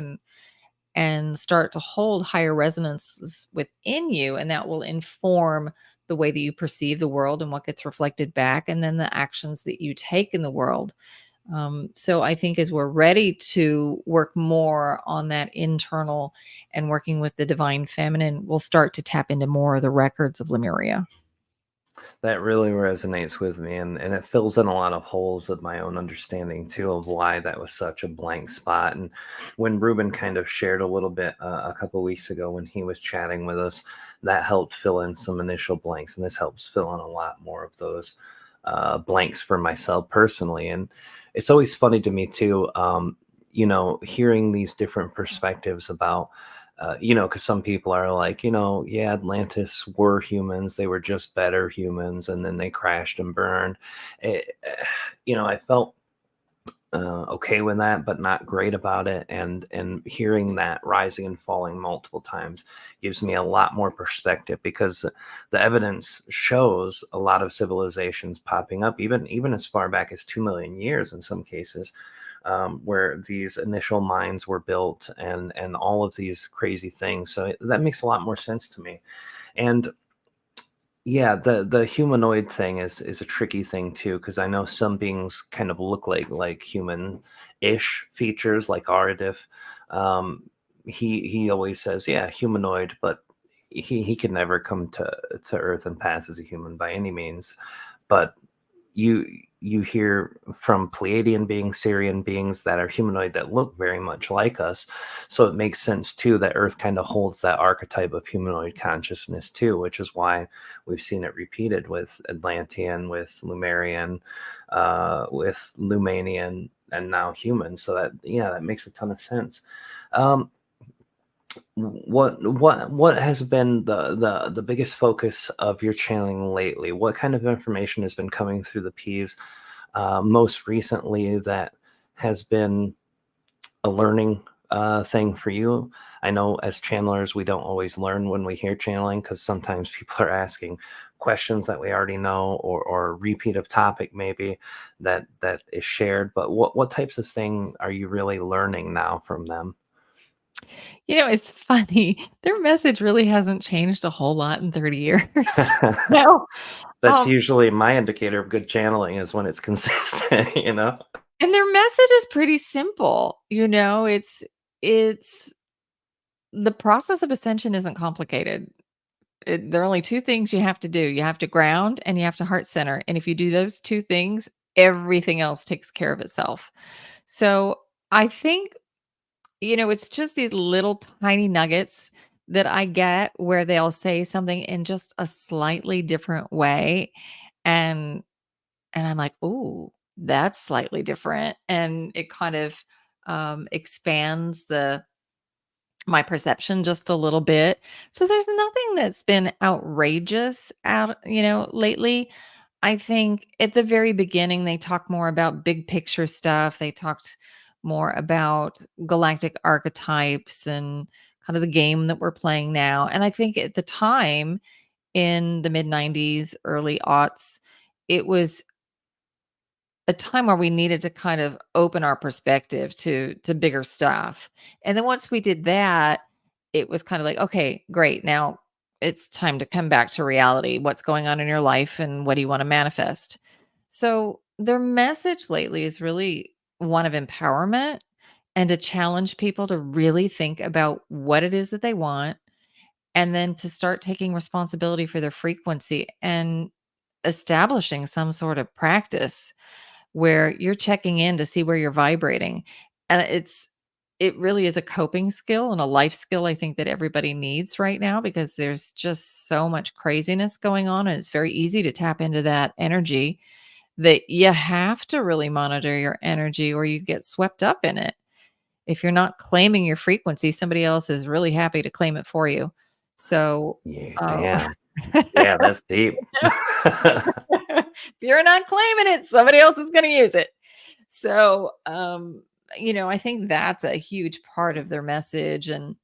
and start to hold higher resonances within you, and that will inform the way that you perceive the world and what gets reflected back, and then the actions that you take in the world. So I think as we're ready to work more on that internal and working with the divine feminine, we'll start to tap into more of the records of Lemuria. That really resonates with me, and it fills in a lot of holes of my own understanding too of why that was such a blank spot. And when Ruben kind of shared a little bit a couple weeks ago when he was chatting with us, that helped fill in some initial blanks, and this helps fill in a lot more of those blanks for myself personally. And it's always funny to me too, hearing these different perspectives about because some people are like, yeah, Atlantis were humans. They were just better humans. And then they crashed and burned. I felt okay with that, but not great about it. And hearing that rising and falling multiple times gives me a lot more perspective, because the evidence shows a lot of civilizations popping up, even as far back as 2 million years in some cases, where these initial mines were built and all of these crazy things. So that makes a lot more sense to me. And yeah, the humanoid thing is a tricky thing too, because I know some beings kind of look like human-ish features, like Aradif. He always says, yeah, humanoid, but he can never come to Earth and pass as a human by any means. But you hear from Pleiadian beings, Syrian beings that are humanoid that look very much like us. So it makes sense too that Earth kind of holds that archetype of humanoid consciousness too, which is why we've seen it repeated with Atlantean, with Lemurian, with Lumanian, and now human. So that makes a ton of sense. What has been the biggest focus of your channeling lately? What kind of information has been coming through the P's most recently that has been a learning thing for you? I know as channelers, we don't always learn when we hear channeling, because sometimes people are asking questions that we already know, or a repeat of topic maybe that is shared. But what types of thing are you really learning now from them? It's funny. Their message really hasn't changed a whole lot in 30 years. No. That's Um, usually my indicator of good channeling, is when it's consistent, you know? and their message is pretty simple. It's the process of ascension isn't complicated. There are only two things you have to do. You have to ground and you have to heart center. And if you do those two things, everything else takes care of itself. So I think, it's just these little tiny nuggets that I get where they'll say something in just a slightly different way. And I'm like, "Ooh, that's slightly different." And it kind of expands the my perception just a little bit. So there's nothing that's been outrageous lately. I think at the very beginning they talked more about big picture stuff. They talked more about galactic archetypes and kind of the game that we're playing now. And I think at the time in the mid 90s, early aughts, it was a time where we needed to kind of open our perspective to bigger stuff. And then once we did that, it was kind of like, okay, great. Now it's time to come back to reality. What's going on in your life and what do you want to manifest? So their message lately is really one of empowerment and to challenge people to really think about what it is that they want and then to start taking responsibility for their frequency and establishing some sort of practice where you're checking in to see where you're vibrating. And it really is a coping skill and a life skill I think that everybody needs right now because there's just so much craziness going on and it's very easy to tap into that energy that you have to really monitor your energy or you get swept up in it. If you're not claiming your frequency, somebody else is really happy to claim it for you. So, Yeah, uh, damn. Yeah, that's deep. if you're not claiming it, somebody else is going to use it. So, I think that's a huge part of their message. And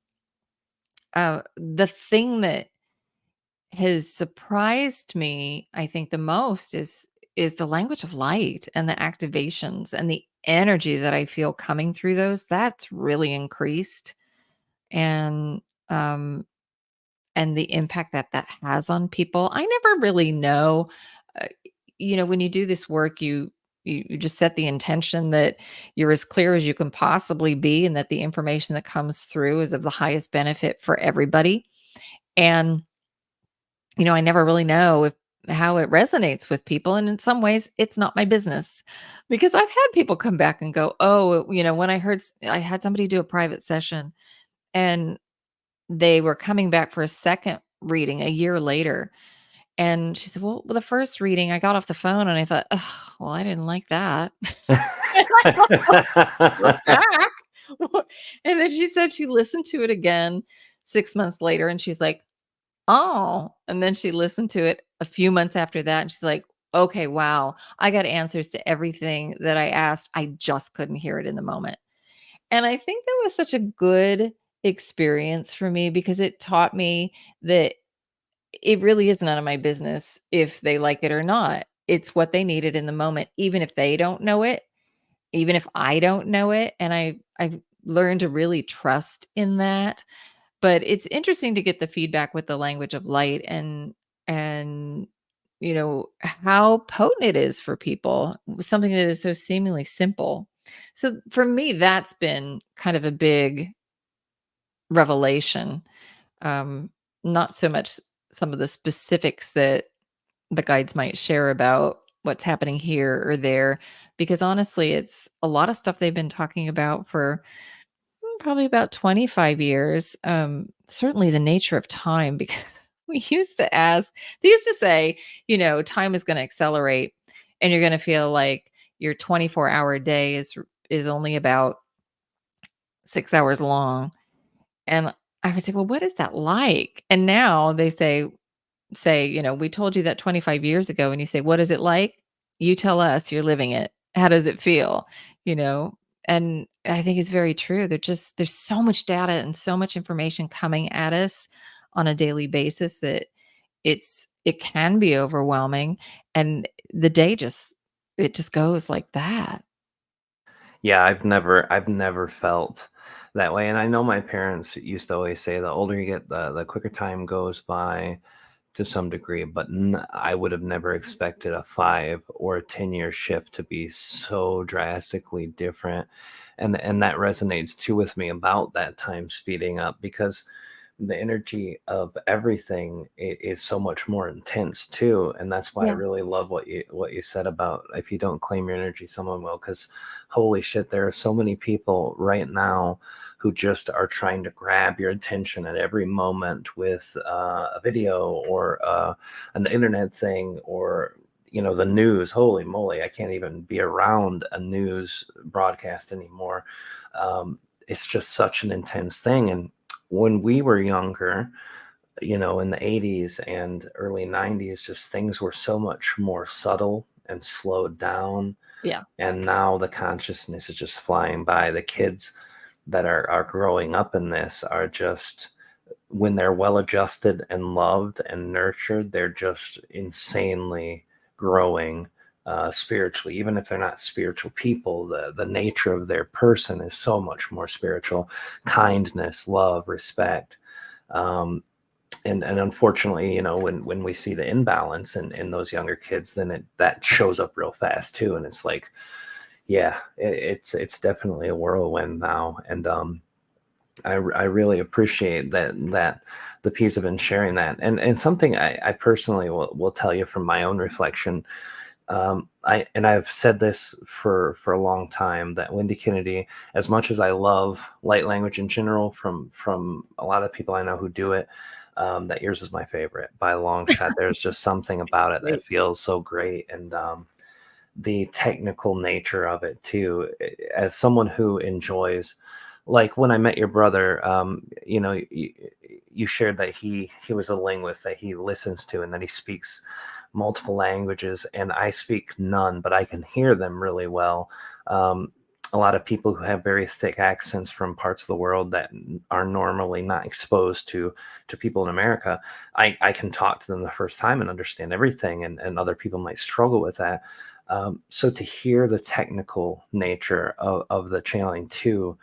the thing that has surprised me, I think the most is the language of light and the activations and the energy that I feel coming through those. That's really increased. And um and the impact that that has on people. I never really know. Uh, when you do this work, you just set the intention that you're as clear as you can possibly be, and that the information that comes through is of the highest benefit for everybody. And I never really know if how it resonates with people, and in some ways, it's not my business because I've had people come back and go, "Oh, when I had somebody do a private session, and they were coming back for a second reading a year later. And she said, well, the first reading, I got off the phone and I thought, oh, well, I didn't like that. And I go, "We're back." And then she said she listened to it again 6 months later and she's like, oh. And then she listened to it a few months after that and she's like, okay, wow, I got answers to everything that I asked. I just couldn't hear it in the moment. And I think that was such a good experience for me because it taught me that it really is none of my business if they like it or not. It's what they needed in the moment, even if they don't know it, even if I don't know it. And I've learned to really trust in that. But it's interesting to get the feedback with the language of light and how potent it is for people, something that is so seemingly simple. So for me, that's been kind of a big revelation. Um, Not so much some of the specifics that the guides might share about what's happening here or there, because honestly, it's a lot of stuff they've been talking about for probably about 25 years. Certainly the nature of time, because they used to say, time is going to accelerate and you're going to feel like your 24-hour day is only about 6 hours long. And I would say, well, what is that like? And now they say, we told you that 25 years ago. And you say, what is it like? You tell us, you're living it. How does it feel? You know? And I think it's very true. There's so much data and so much information coming at us on a daily basis that it can be overwhelming. And the day it just goes like that. Yeah, I've never felt that way, and I know my parents used to always say the older you get, the quicker time goes by to some degree, but I would have never expected a 5 or 10 year shift to be so drastically different, and that resonates too with me about that time speeding up because the energy of everything is so much more intense too, and that's why I Yeah. really love what you said about if you don't claim your energy, someone will. Because holy shit, there are so many people right now who just are trying to grab your attention at every moment with a video or an internet thing or the news. Holy moly, I can't even be around a news broadcast anymore. It's just such an intense thing. And when we were younger, in the 80s and early 90s, just things were so much more subtle and slowed down. Yeah. And now the consciousness is just flying by. The kids that are growing up in this are just, when they're well adjusted and loved and nurtured, they're just insanely growing spiritually. Even if they're not spiritual people, the nature of their person is so much more spiritual. Kindness, love, respect. Um, and unfortunately, when we see the imbalance in those younger kids, then that shows up real fast too. And it's like, yeah, it's definitely a whirlwind now. And I really appreciate that the piece of in sharing that. And something I personally will tell you from my own reflection. I've said this for a long time, that Wendy Kennedy, as much as I love light language in general, from a lot of people I know who do it, that yours is my favorite by a long shot. There's just something about it that Great. feels so great, and the technical nature of it too. As someone who enjoys, like when I met your brother, you shared that he was a linguist, that he listens to and that he speaks multiple languages, and I speak none, but I can hear them really well. Um, a lot of people who have very thick accents from parts of the world that are normally not exposed to people in America, I can talk to them the first time and understand everything, and other people might struggle with that. So to hear the technical nature of the channeling too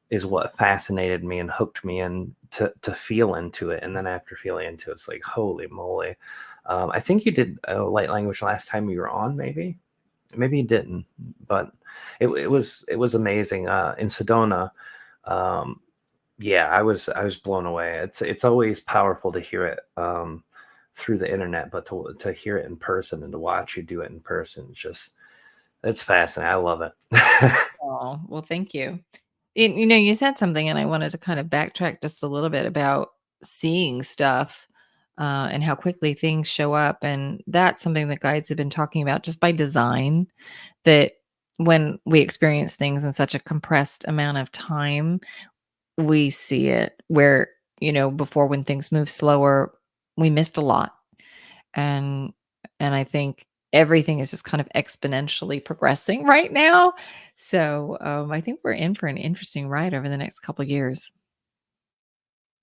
is what fascinated me and hooked me in to feel into it. And then after feeling into it, it's like, holy moly. I think you did a light language last time you were on, maybe you didn't, but it was amazing. In Sedona, um, yeah, I was blown away. It's always powerful to hear it through the internet, but to hear it in person and to watch you do it in person, it's fascinating. I love it. Oh, well, thank you. You said something, and I wanted to kind of backtrack just a little bit about seeing stuff and how quickly things show up. And that's something that guides have been talking about just by design, that when we experience things in such a compressed amount of time, we see it where, before when things move slower, we missed a lot. And I think everything is just kind of exponentially progressing right now. So, I think we're in for an interesting ride over the next couple years.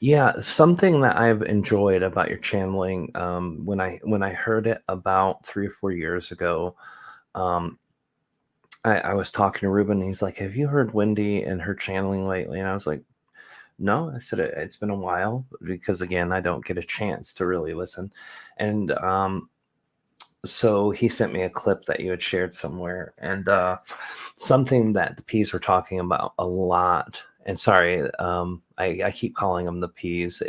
Yeah, something that I've enjoyed about your channeling, when I heard it about 3 or 4 years ago, um, I was talking to Ruben, and he's like, "Have you heard Wendy and her channeling lately?" And I was like, "No." I said, It's been a while because again, I don't get a chance to really listen." And so he sent me a clip that you had shared somewhere, and something that the P's were talking about a lot. And sorry, I keep calling them the P's.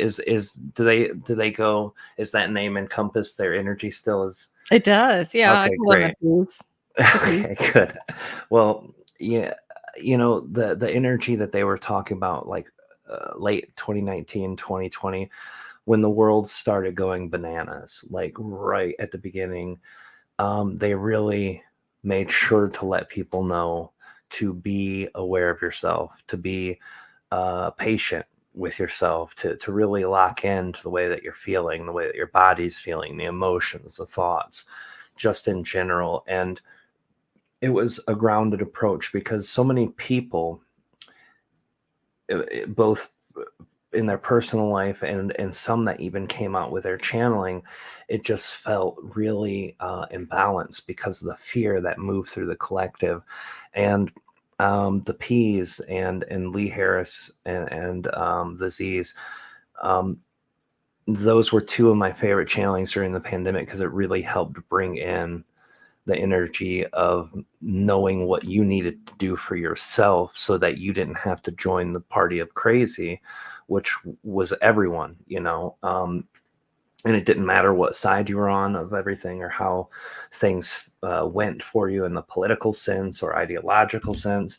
Do they go? Is that name encompass their energy still? Is It does. Yeah, I okay, call them the great. P's. The P's. Okay, good. Well, yeah, the energy that they were talking about, like late 2019, 2020, when the world started going bananas, like right at the beginning, they really made sure to let people know to be aware of yourself, to be patient with yourself, to really lock into the way that you're feeling, the way that your body's feeling, the emotions, the thoughts, just in general. And it was a grounded approach because so many people, both in their personal life and some that even came out with their channeling, it just felt really imbalanced because of the fear that moved through the collective. And the P's and Lee Harris and the Z's, um, those were two of my favorite channelings during the pandemic because it really helped bring in the energy of knowing what you needed to do for yourself so that you didn't have to join the party of crazy, which was everyone, and it didn't matter what side you were on of everything or how things went for you in the political sense or ideological sense,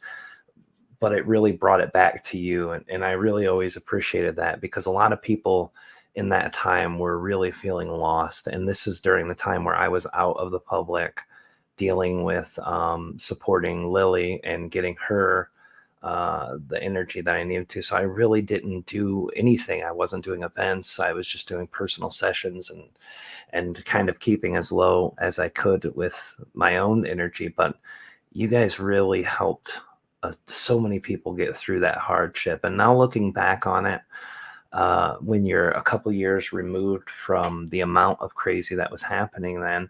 but it really brought it back to you. And I really always appreciated that because a lot of people in that time were really feeling lost. And this is during the time where I was out of the public dealing with supporting Lily and getting her the energy that I needed to. So I really didn't do anything. I wasn't doing events. I was just doing personal sessions and kind of keeping as low as I could with my own energy. But you guys really helped so many people get through that hardship. And now looking back on it, when you're a couple years removed from the amount of crazy that was happening then,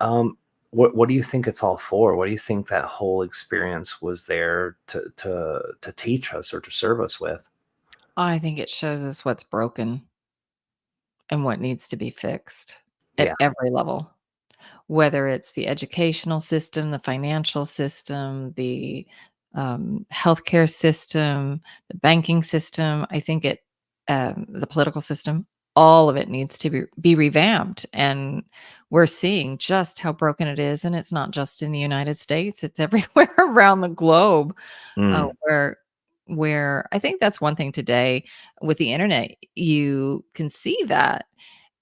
um, what do you think it's all for? What do you think that whole experience was there to teach us or to serve us with? I think it shows us what's broken. and what needs to be fixed Yeah. at every level, whether it's the educational system, the financial system, the healthcare system, the banking system. I think the political system, all of it needs to be revamped. And we're seeing just how broken it is. And it's not just in the United States, it's everywhere around the globe uh, Mm. where where I think that's one thing today with the internet, you can see that.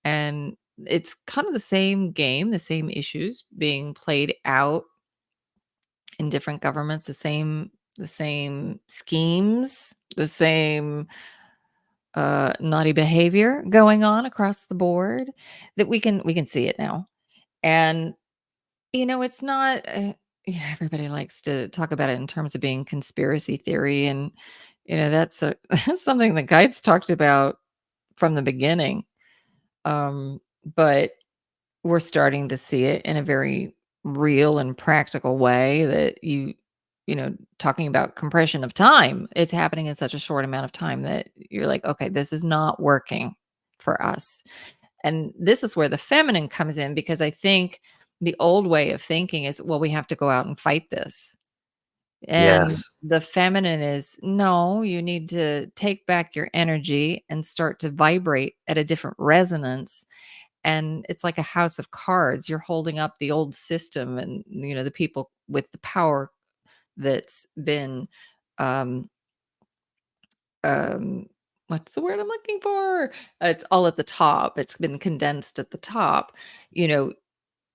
And it's kind of the same game, the same issues being played out in different governments, the same schemes, the same naughty behavior going on across the board, that we can see it now. And it's not everybody likes to talk about it in terms of being conspiracy theory, and that's that's something that guides talked about from the beginning. But we're starting to see it in a very real and practical way, that talking about compression of time, it's happening in such a short amount of time that you're like, okay, this is not working for us. And this is where the feminine comes in, because I think the old way of thinking is, well, we have to go out and fight this. And Yes. the feminine is, no, you need to take back your energy and start to vibrate at a different resonance. And it's like a house of cards. You're holding up the old system, and the people with the power that's been um um what's the word I'm looking for? It's all at the top. It's been condensed at the top. You know,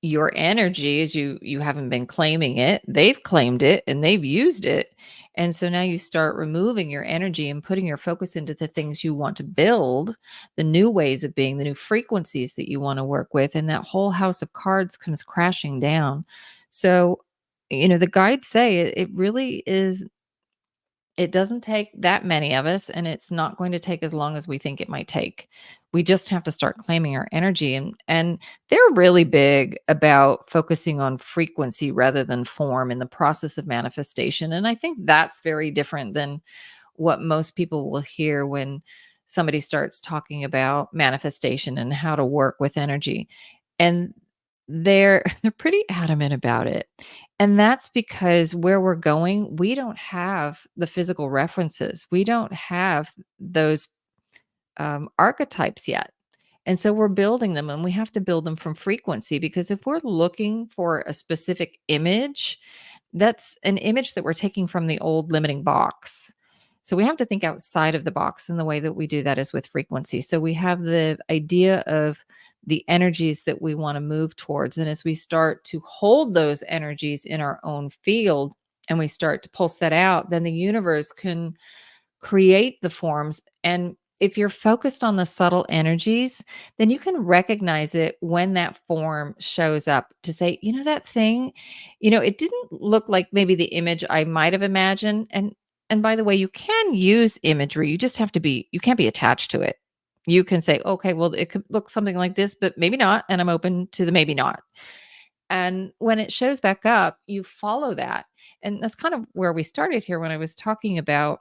your energy is, you haven't been claiming it. They've claimed it and they've used it. And so now you start removing your energy and putting your focus into the things you want to build, the new ways of being, the new frequencies that you want to work with, and that whole house of cards comes crashing down. So, the guides say it really is, it doesn't take that many of us, and it's not going to take as long as we think it might take. We just have to start claiming our energy, and they're really big about focusing on frequency rather than form in the process of manifestation. And I think that's very different than what most people will hear when somebody starts talking about manifestation and how to work with energy. And they're pretty adamant about it. And that's because where we're going, we don't have the physical references. We don't have those archetypes yet. And so we're building them, and we have to build them from frequency, because if we're looking for a specific image, that's an image that we're taking from the old limiting box. So we have to think outside of the box. And the way that we do that is with frequency. So we have the idea of the energies that we want to move towards. And as we start to hold those energies in our own field and we start to pulse that out, then the universe can create the forms. And if you're focused on the subtle energies, then you can recognize it when that form shows up, to say, that thing, it didn't look like maybe the image I might have imagined. And by the way, you can use imagery. You can't be attached to it. You can say, okay, well, it could look something like this, but maybe not. And I'm open to the maybe not. And when it shows back up, you follow that. And that's kind of where we started here when I was talking about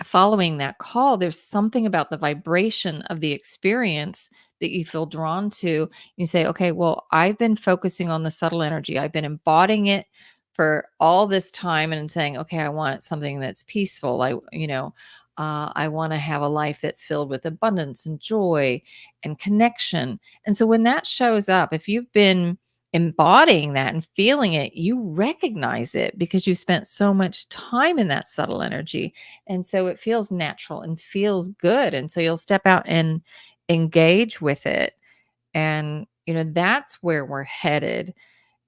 following that call. There's something about the vibration of the experience that you feel drawn to. You say, okay, well, I've been focusing on the subtle energy. I've been embodying it for all this time and saying, okay, I want something that's peaceful. I want to have a life that's filled with abundance and joy and connection. And so when that shows up, if you've been embodying that and feeling it, you recognize it because you spent so much time in that subtle energy. And so it feels natural and feels good. And so you'll step out and engage with it. And, that's where we're headed.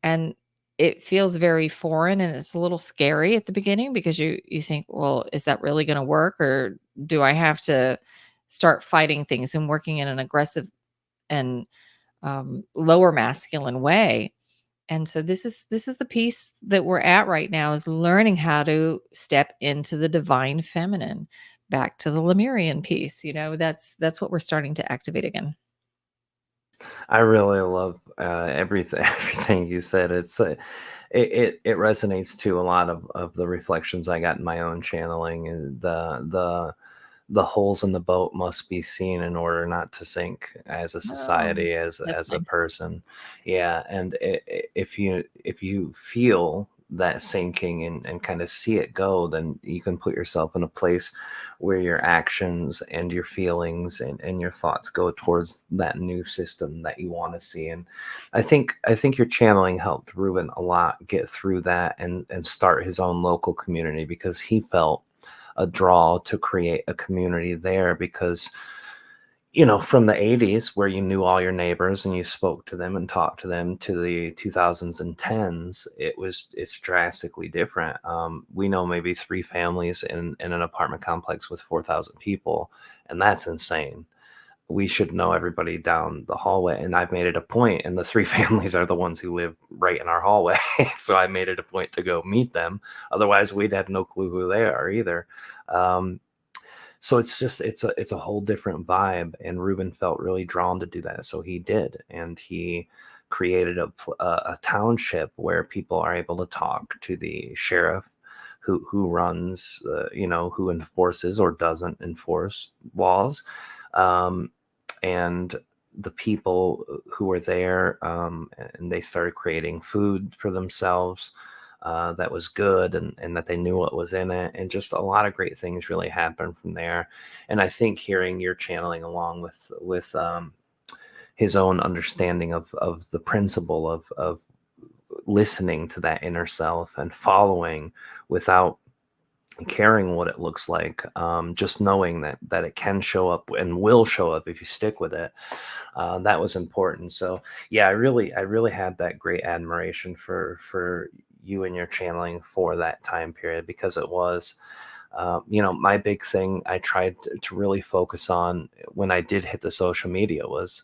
And it feels very foreign, and it's a little scary at the beginning, because you think, well, is that really going to work? Or do I have to start fighting things and working in an aggressive and lower masculine way? And so this is the piece that we're at right now, is learning how to step into the divine feminine, back to the Lemurian piece. That's what we're starting to activate again. I really love everything everything you said. It resonates to a lot of the reflections I got in my own channeling, and the holes in the boat must be seen in order not to sink as a Oh, society, that's as a nice. person. Yeah, and if you feel that sinking and kind of see it go, then you can put yourself in a place where your actions and your feelings and your thoughts go towards that new system that you want to see. And I think your channeling helped Ruben a lot get through that and start his own local community, because he felt a draw to create a community there, because from the 80s, where you knew all your neighbors and you spoke to them and talked to them, to the 2000s and 10s, it's drastically different. We know maybe three families in an apartment complex with 4,000 people, and that's insane. We should know everybody down the hallway, and I've made it a point, and the three families are the ones who live right in our hallway. So I made it a point to go meet them. Otherwise, we'd have no clue who they are either. um, so it's a whole different vibe, and Ruben felt really drawn to do that, so he did, and he created a township where people are able to talk to the sheriff, who runs, who enforces or doesn't enforce laws, um, and the people who were there, and they started creating food for themselves, that was good, and that they knew what was in it, and just a lot of great things really happened from there. And I think hearing your channeling, along with his own understanding of the principle of listening to that inner self and following without caring what it looks like, just knowing that it can show up and will show up if you stick with it, that was important. So yeah, I really had that great admiration for you and your channeling for that time period, because it was, my big thing I tried to really focus on when I did hit the social media was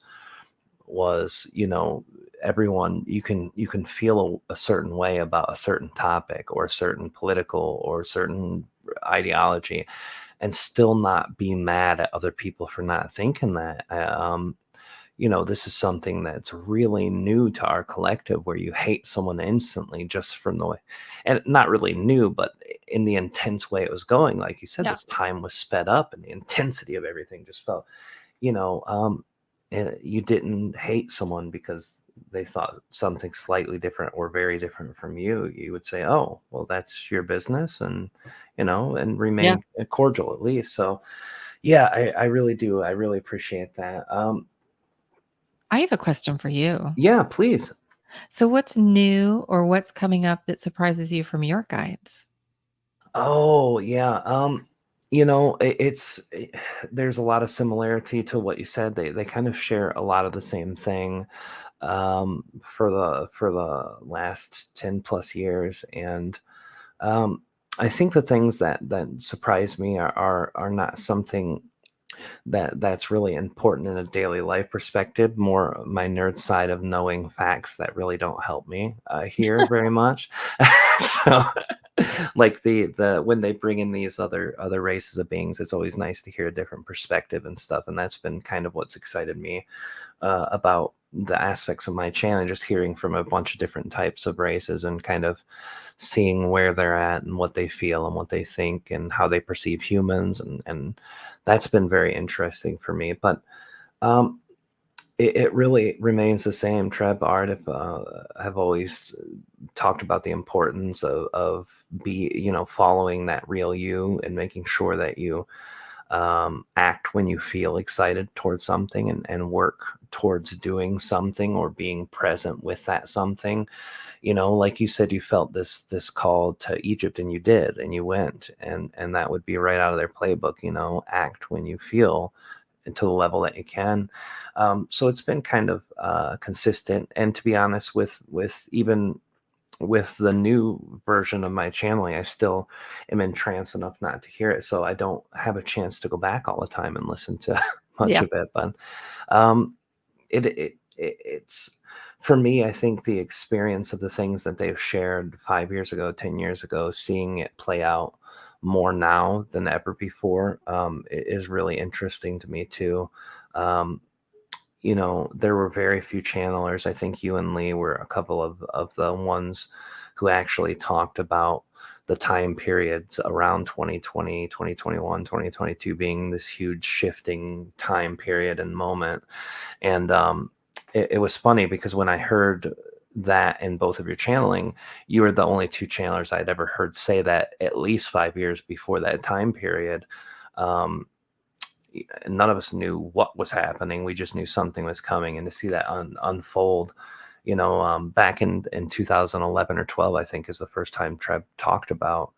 everyone, you can feel a certain way about a certain topic or a certain political or certain ideology, and still not be mad at other people for not thinking that. This is something that's really new to our collective, where you hate someone instantly just from the way, and not really new, but in the intense way it was going. Like you said, Yeah. this time was sped up, and the intensity of everything just felt, you know, um, you didn't hate someone because they thought something slightly different or very different from you. You would say, "Oh, well, that's your business," and Yeah. remain cordial at least. So, yeah, I really do. I really appreciate that. I have a question for you. Yeah, please. So, what's new or what's coming up that surprises you from your guides? Oh, yeah. There's a lot of similarity to what you said. They kind of share a lot of the same thing, for the last 10 plus years. And um, I think the things that surprise me are not something that's really important in a daily life perspective. More my nerd side of knowing facts that really don't help me here very much. So, like the when they bring in these other races of beings, it's always nice to hear a different perspective and stuff. And that's been kind of what's excited me about the aspects of my channel, just hearing from a bunch of different types of races and kind of seeing where they're at and what they feel and what they think and how they perceive humans, and that's been very interesting for me. But um, it really remains the same. Treb Art have always talked about the importance of following that real you and making sure that you act when you feel excited towards something, and work towards doing something or being present with that something. Like you said, you felt this call to Egypt, and you did, and you went, and that would be right out of their playbook. Act when you feel, and to the level that you can. So it's been kind of consistent. And to be honest, with even with the new version of my channeling, I still am entranced enough not to hear it, so I don't have a chance to go back all the time and listen to much Yeah. of it. But um, it's for me, I think the experience of the things that they've shared 5 years ago, 10 years ago, seeing it play out more now than ever before, is really interesting to me too. Um, there were very few channelers. I think you and Lee were a couple of the ones who actually talked about the time periods around 2020, 2021, 2022 being this huge shifting time period and moment. And it was funny because when I heard that in both of your channeling, you were the only two channelers I'd ever heard say that at least 5 years before that time period. Um, None of us knew what was happening. We just knew something was coming, and to see that unfold, back in 2011 or 12, I think is the first time Trev talked about.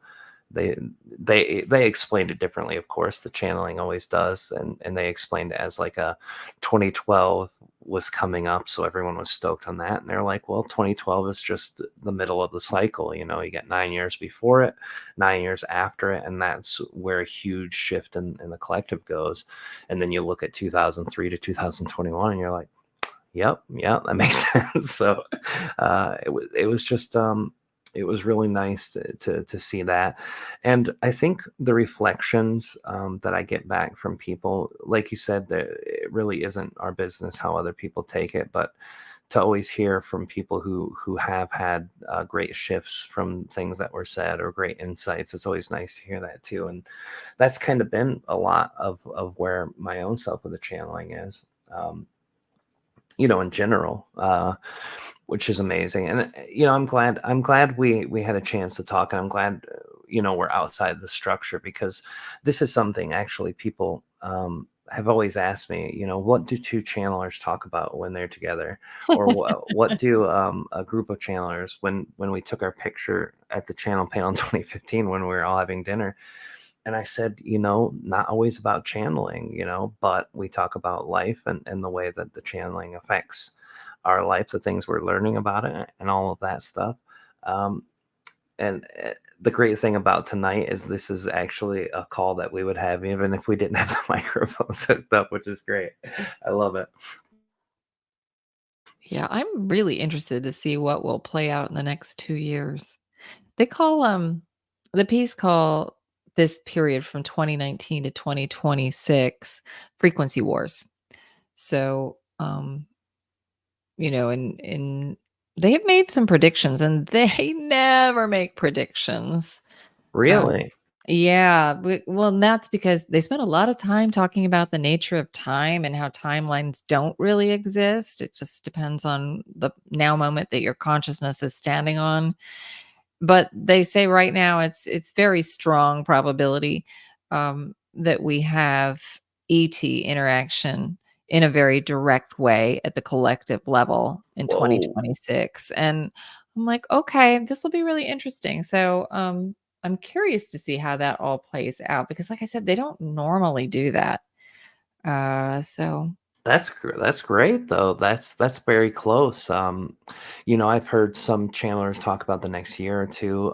They they explained it differently, of course. The channeling always does, and they explained it as like a 2012 was coming up, so everyone was stoked on that. And they're like, well, 2012 is just the middle of the cycle. You get 9 years before it, 9 years after it, and that's where a huge shift in the collective goes. And then you look at 2003 to 2021, and you're like, yep, yeah, that makes sense. So it was just it was really nice to see that. And I think the reflections that I get back from people, like you said, that it really isn't our business how other people take it, but to always hear from people who have had great shifts from things that were said or great insights, it's always nice to hear that too. And that's kind of been a lot of where my own self with the channeling is. In general, which is amazing. And I'm glad we had a chance to talk. And I'm glad we're outside the structure, because this is something actually people have always asked me. What do two channelers talk about when they're together, or what do a group of channelers when we took our picture at the channel panel in 2015 when we were all having dinner. And I said, not always about channeling, but we talk about life and the way that the channeling affects our life, the things we're learning about it, and all of that stuff. Um, and the great thing about tonight is this is actually a call that we would have even if we didn't have the microphones hooked up, which is great. I love it. Yeah, I'm really interested to see what will play out in the next 2 years. They call, the piece call this period from 2019 to 2026 frequency wars. So, and they have made some predictions, and they never make predictions. Um, Really? yeah, well, and that's because they spent a lot of time talking about the nature of time and how timelines don't really exist. It just depends on the now moment that your consciousness is standing on. But they say right now it's very strong probability that we have ET interaction in a very direct way at the collective level in Whoa. 2026. And I'm like, okay, this will be really interesting. So I'm curious to see how that all plays out because, like I said, they don't normally do that. So That's great though. That's very close. I've heard some channelers talk about the next year or two.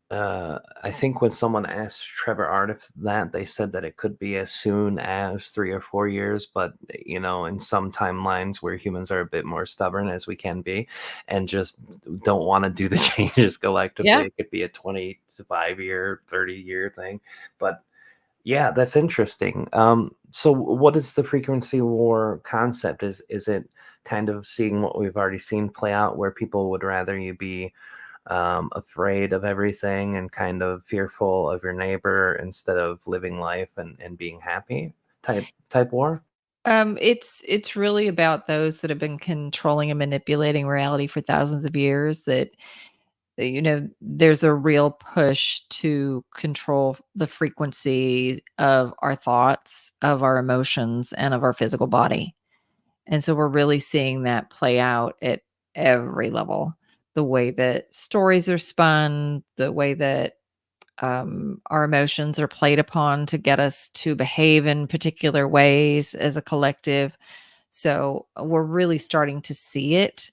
I think when someone asked Trevor Art if that, they said that it could be as soon as 3 or 4 years, but in some timelines where humans are a bit more stubborn as we can be, and just don't want to do the changes yeah. collectively, it could be a 25 year, 30-year thing. But yeah, that's interesting. So what is the frequency war concept? Is it kind of seeing what we've already seen play out, where people would rather you be afraid of everything and kind of fearful of your neighbor instead of living life and being happy type war? It's really about those that have been controlling and manipulating reality for thousands of years that, there's a real push to control the frequency of our thoughts, of our emotions, and of our physical body. And so we're really seeing that play out at every level. The way that stories are spun, the way that our emotions are played upon to get us to behave in particular ways as a collective. So we're really starting to see it.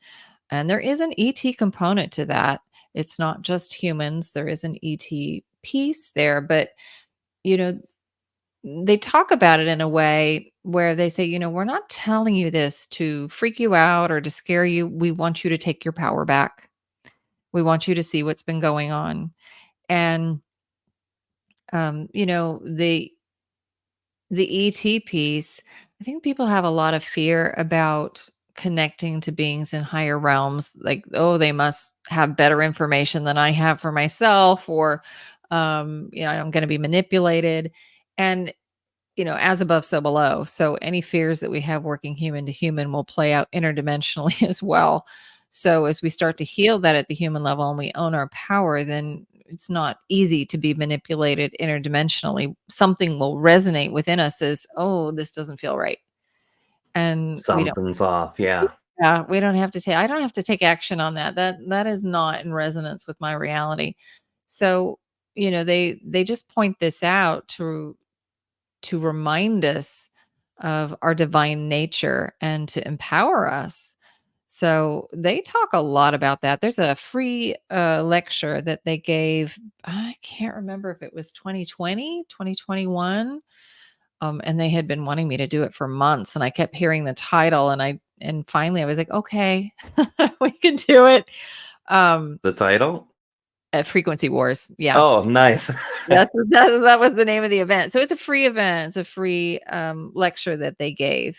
And there is an ET component to that. It's not just humans, there is an ET piece there. But, you know, they talk about it in a way where they say, we're not telling you this to freak you out or to scare you. We want you to take your power back. We want you to see what's been going on. And the ET piece, I think people have a lot of fear about connecting to beings in higher realms, like, oh, they must have better information than I have for myself, or I'm going to be manipulated. And as above, so below. So any fears that we have working human to human will play out interdimensionally as well. So as we start to heal that at the human level and we own our power, then it's not easy to be manipulated interdimensionally. Something will resonate within us as, oh, this doesn't feel right. And Something's off. Yeah. we don't have to take, I don't have to take action on that. That is not in resonance with my reality. So, they just point this out to remind us of our divine nature and to empower us. So they talk a lot about that. There's a free lecture that they gave. I can't remember if it was 2020, 2021. And they had been wanting me to do it for months. And I kept hearing the title, and finally I was like, okay, we can do it. The title? Frequency Wars. Yeah. Oh, nice. That was the name of the event. So it's a free event. It's a free lecture that they gave.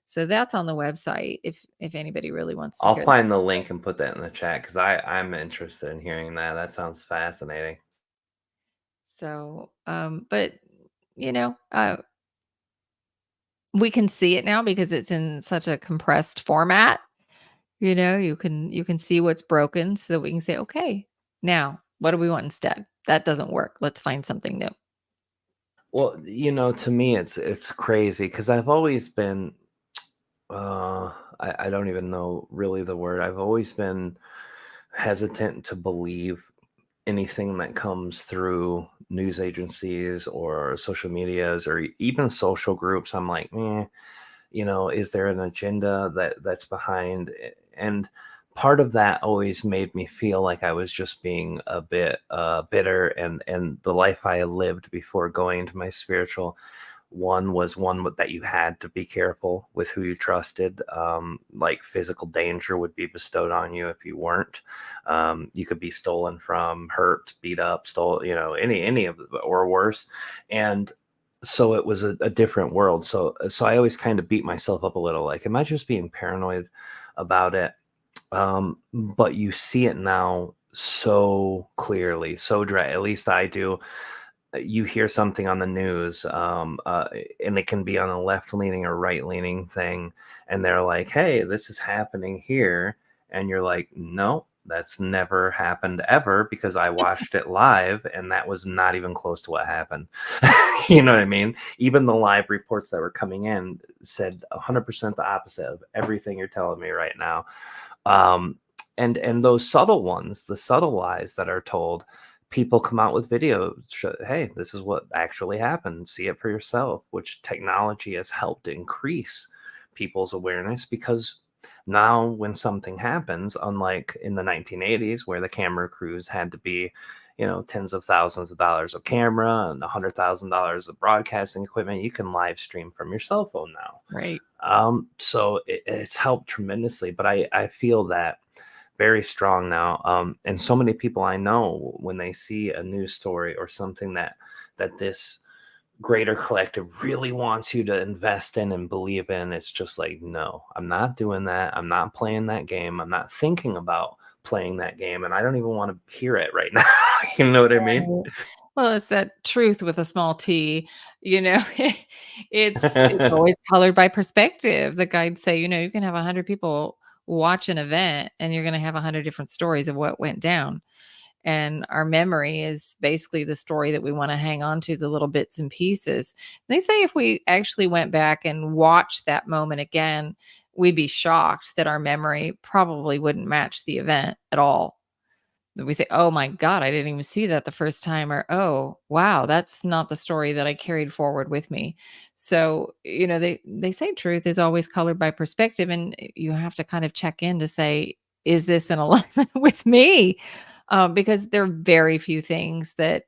So that's on the website if anybody really wants to I'll hear that. find the link and put that in the chat because I'm interested in hearing that. That sounds fascinating. So, but we can see it now because it's in such a compressed format. You can see what's broken so that we can say, okay, now what do we want instead? That doesn't work. Let's find something new. Well, to me, it's crazy because I've always been, I don't even know really the word. I've always been hesitant to believe anything that comes through news agencies or social medias or even social groups. I'm like, is there an agenda that's behind it? And part of that always made me feel like I was just being a bit bitter, and the life I had lived before going into my spiritual one was one that you had to be careful with who you trusted. Like physical danger would be bestowed on you if you weren't. You could be stolen from, hurt, beat up, stole, any of the, or worse. And so it was a different world. So I always kind of beat myself up a little, like, am I just being paranoid about it? But you see it now so clearly, at least I do. You hear something on the news, and it can be on a left leaning or right leaning thing, and they're like, hey, this is happening here. And you're like, no, that's never happened ever because I watched it live and that was not even close to what happened. You know what I mean? Even the live reports that were coming in said 100% the opposite of everything you're telling me right now. And those subtle ones, the subtle lies that are told, people come out with videos. Hey, this is what actually happened. See it for yourself, which technology has helped increase people's awareness because now when something happens, unlike in the 1980s where the camera crews had to be, tens of thousands of dollars of camera and $100,000 of broadcasting equipment, you can live stream from your cell phone now. Right. So it's helped tremendously, but I feel that very strong now. And so many people I know, when they see a news story or something that this greater collective really wants you to invest in and believe in, it's just like, no, I'm not doing that. I'm not playing that game. I'm not thinking about playing that game. And I don't even want to hear it right now. You know what I mean? Right. Well, it's that truth with a small t, you know, it's always colored by perspective. The guides say, you can have 100 people watch an event and you're going to have 100 different stories of what went down. And our memory is basically the story that we want to hang on to, the little bits and pieces. They say if we actually went back and watched that moment again, we'd be shocked that our memory probably wouldn't match the event at all. We say, oh my God, I didn't even see that the first time, or oh wow, that's not the story that I carried forward with me. So, they say truth is always colored by perspective, and you have to kind of check in to say, is this in alignment with me? Because there are very few things that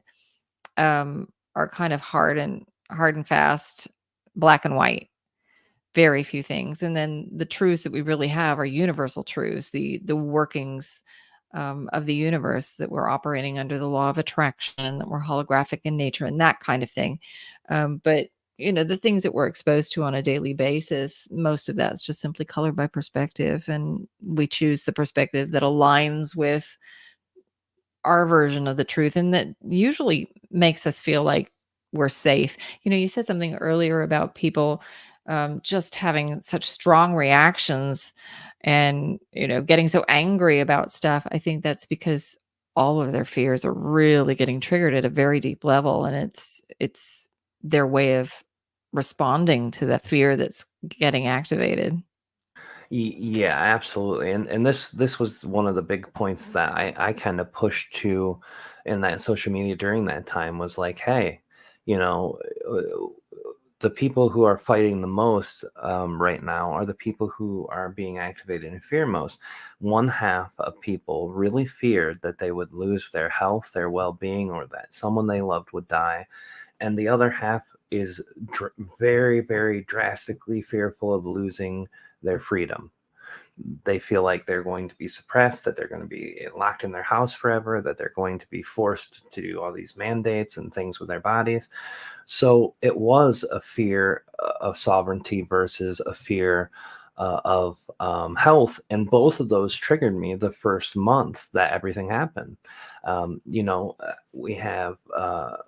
are kind of hard and fast, black and white. Very few things. And then the truths that we really have are universal truths, the workings of the universe, that we're operating under the law of attraction and that we're holographic in nature and that kind of thing. But the things that we're exposed to on a daily basis, most of that's just simply colored by perspective. And we choose the perspective that aligns with our version of the truth. And that usually makes us feel like we're safe. You said something earlier about people just having such strong reactions and, getting so angry about stuff. I think that's because all of their fears are really getting triggered at a very deep level. And it's their way of responding to the fear that's getting activated. Yeah, absolutely. And this was one of the big points that I kind of pushed to in that social media during that time was like, hey, you know, the people who are fighting the most right now are the people who are being activated in fear most. One half of people really feared that they would lose their health, their well-being, or that someone they loved would die, and the other half is very, very drastically fearful of losing their freedom. They feel like they're going to be suppressed, that they're going to be locked in their house forever, that they're going to be forced to do all these mandates and things with their bodies. So it was a fear of sovereignty versus a fear of health. And both of those triggered me the first month that everything happened. We have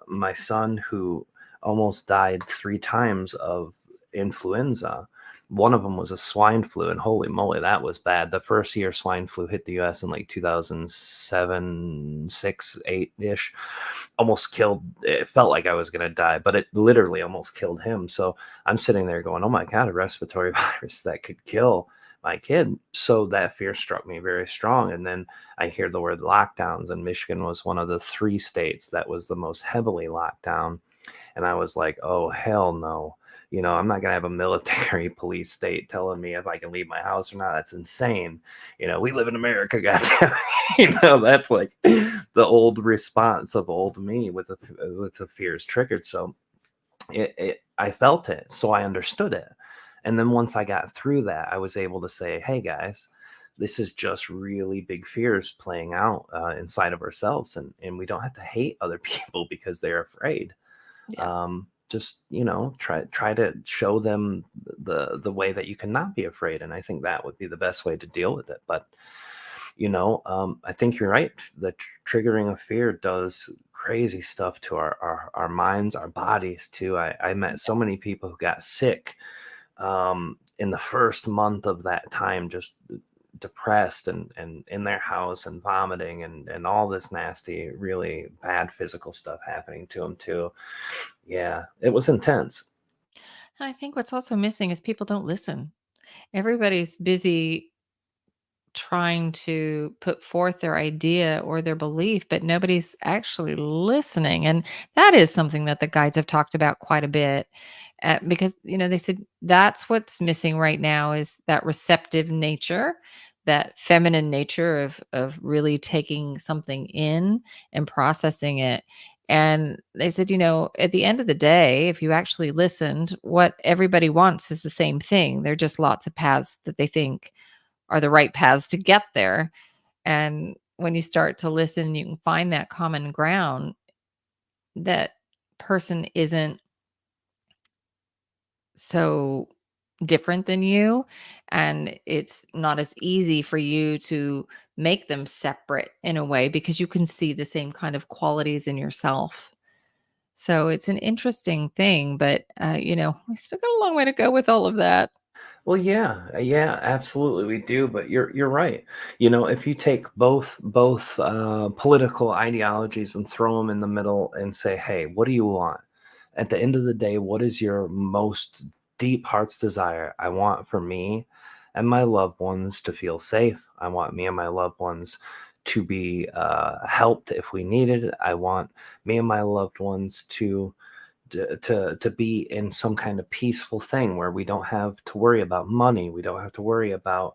my son who almost died 3 times of influenza. One of them was a swine flu, and holy moly, that was bad. The first year swine flu hit the US in like 2007, 6, 8 ish, almost killed. It felt like I was going to die, but it literally almost killed him. So I'm sitting there going, oh my God, a respiratory virus that could kill my kid. So that fear struck me very strong. And then I hear the word lockdowns, and Michigan was one of the 3 states that was the most heavily locked down. And I was like, oh, hell no. I'm not going to have a military police state telling me if I can leave my house or not. That's insane. We live in America, goddamn. That's like the old response of old me with the fears triggered. So I felt it. So I understood it. And then once I got through that, I was able to say, hey, guys, this is just really big fears playing out inside of ourselves. And we don't have to hate other people because they're afraid. Yeah. Just try to show them the way that you cannot be afraid, and I think that would be the best way to deal with it. But I think you're right. The triggering of fear does crazy stuff to our minds, our bodies too. I met so many people who got sick in the first month of that time, just depressed and in their house and vomiting and all this nasty, really bad physical stuff happening to them too. Yeah, it was intense. And I think what's also missing is people don't listen. Everybody's busy trying to put forth their idea or their belief, but nobody's actually listening. And that is something that the guides have talked about quite a bit because, they said that's what's missing right now is that receptive nature, that feminine nature of really taking something in and processing it. And they said, at the end of the day, if you actually listened, what everybody wants is the same thing. They're just lots of paths that they think are the right paths to get there. And when you start to listen, you can find that common ground. That person isn't so different than you. And it's not as easy for you to make them separate in a way because you can see the same kind of qualities in yourself. So it's an interesting thing, but we still got a long way to go with all of that. Well, yeah, yeah, absolutely, we do. But you're right. If you take both political ideologies and throw them in the middle and say, "Hey, what do you want?" At the end of the day, what is your most deep heart's desire? I want for me and my loved ones to feel safe. I want me and my loved ones to be helped if we needed it. I want me and my loved ones to be in some kind of peaceful thing where we don't have to worry about money, we don't have to worry about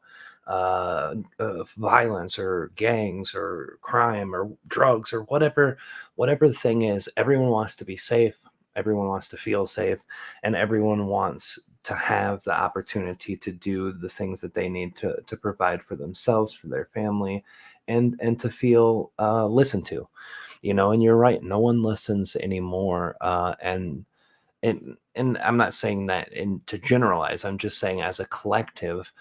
violence or gangs or crime or drugs or whatever the thing is. Everyone wants to be safe, everyone wants to feel safe, and everyone wants to have the opportunity to do the things that they need to provide for themselves, for their family, and to feel listened to. And you're right, no one listens anymore. And and I'm not saying that to generalize. I'm just saying as a collective,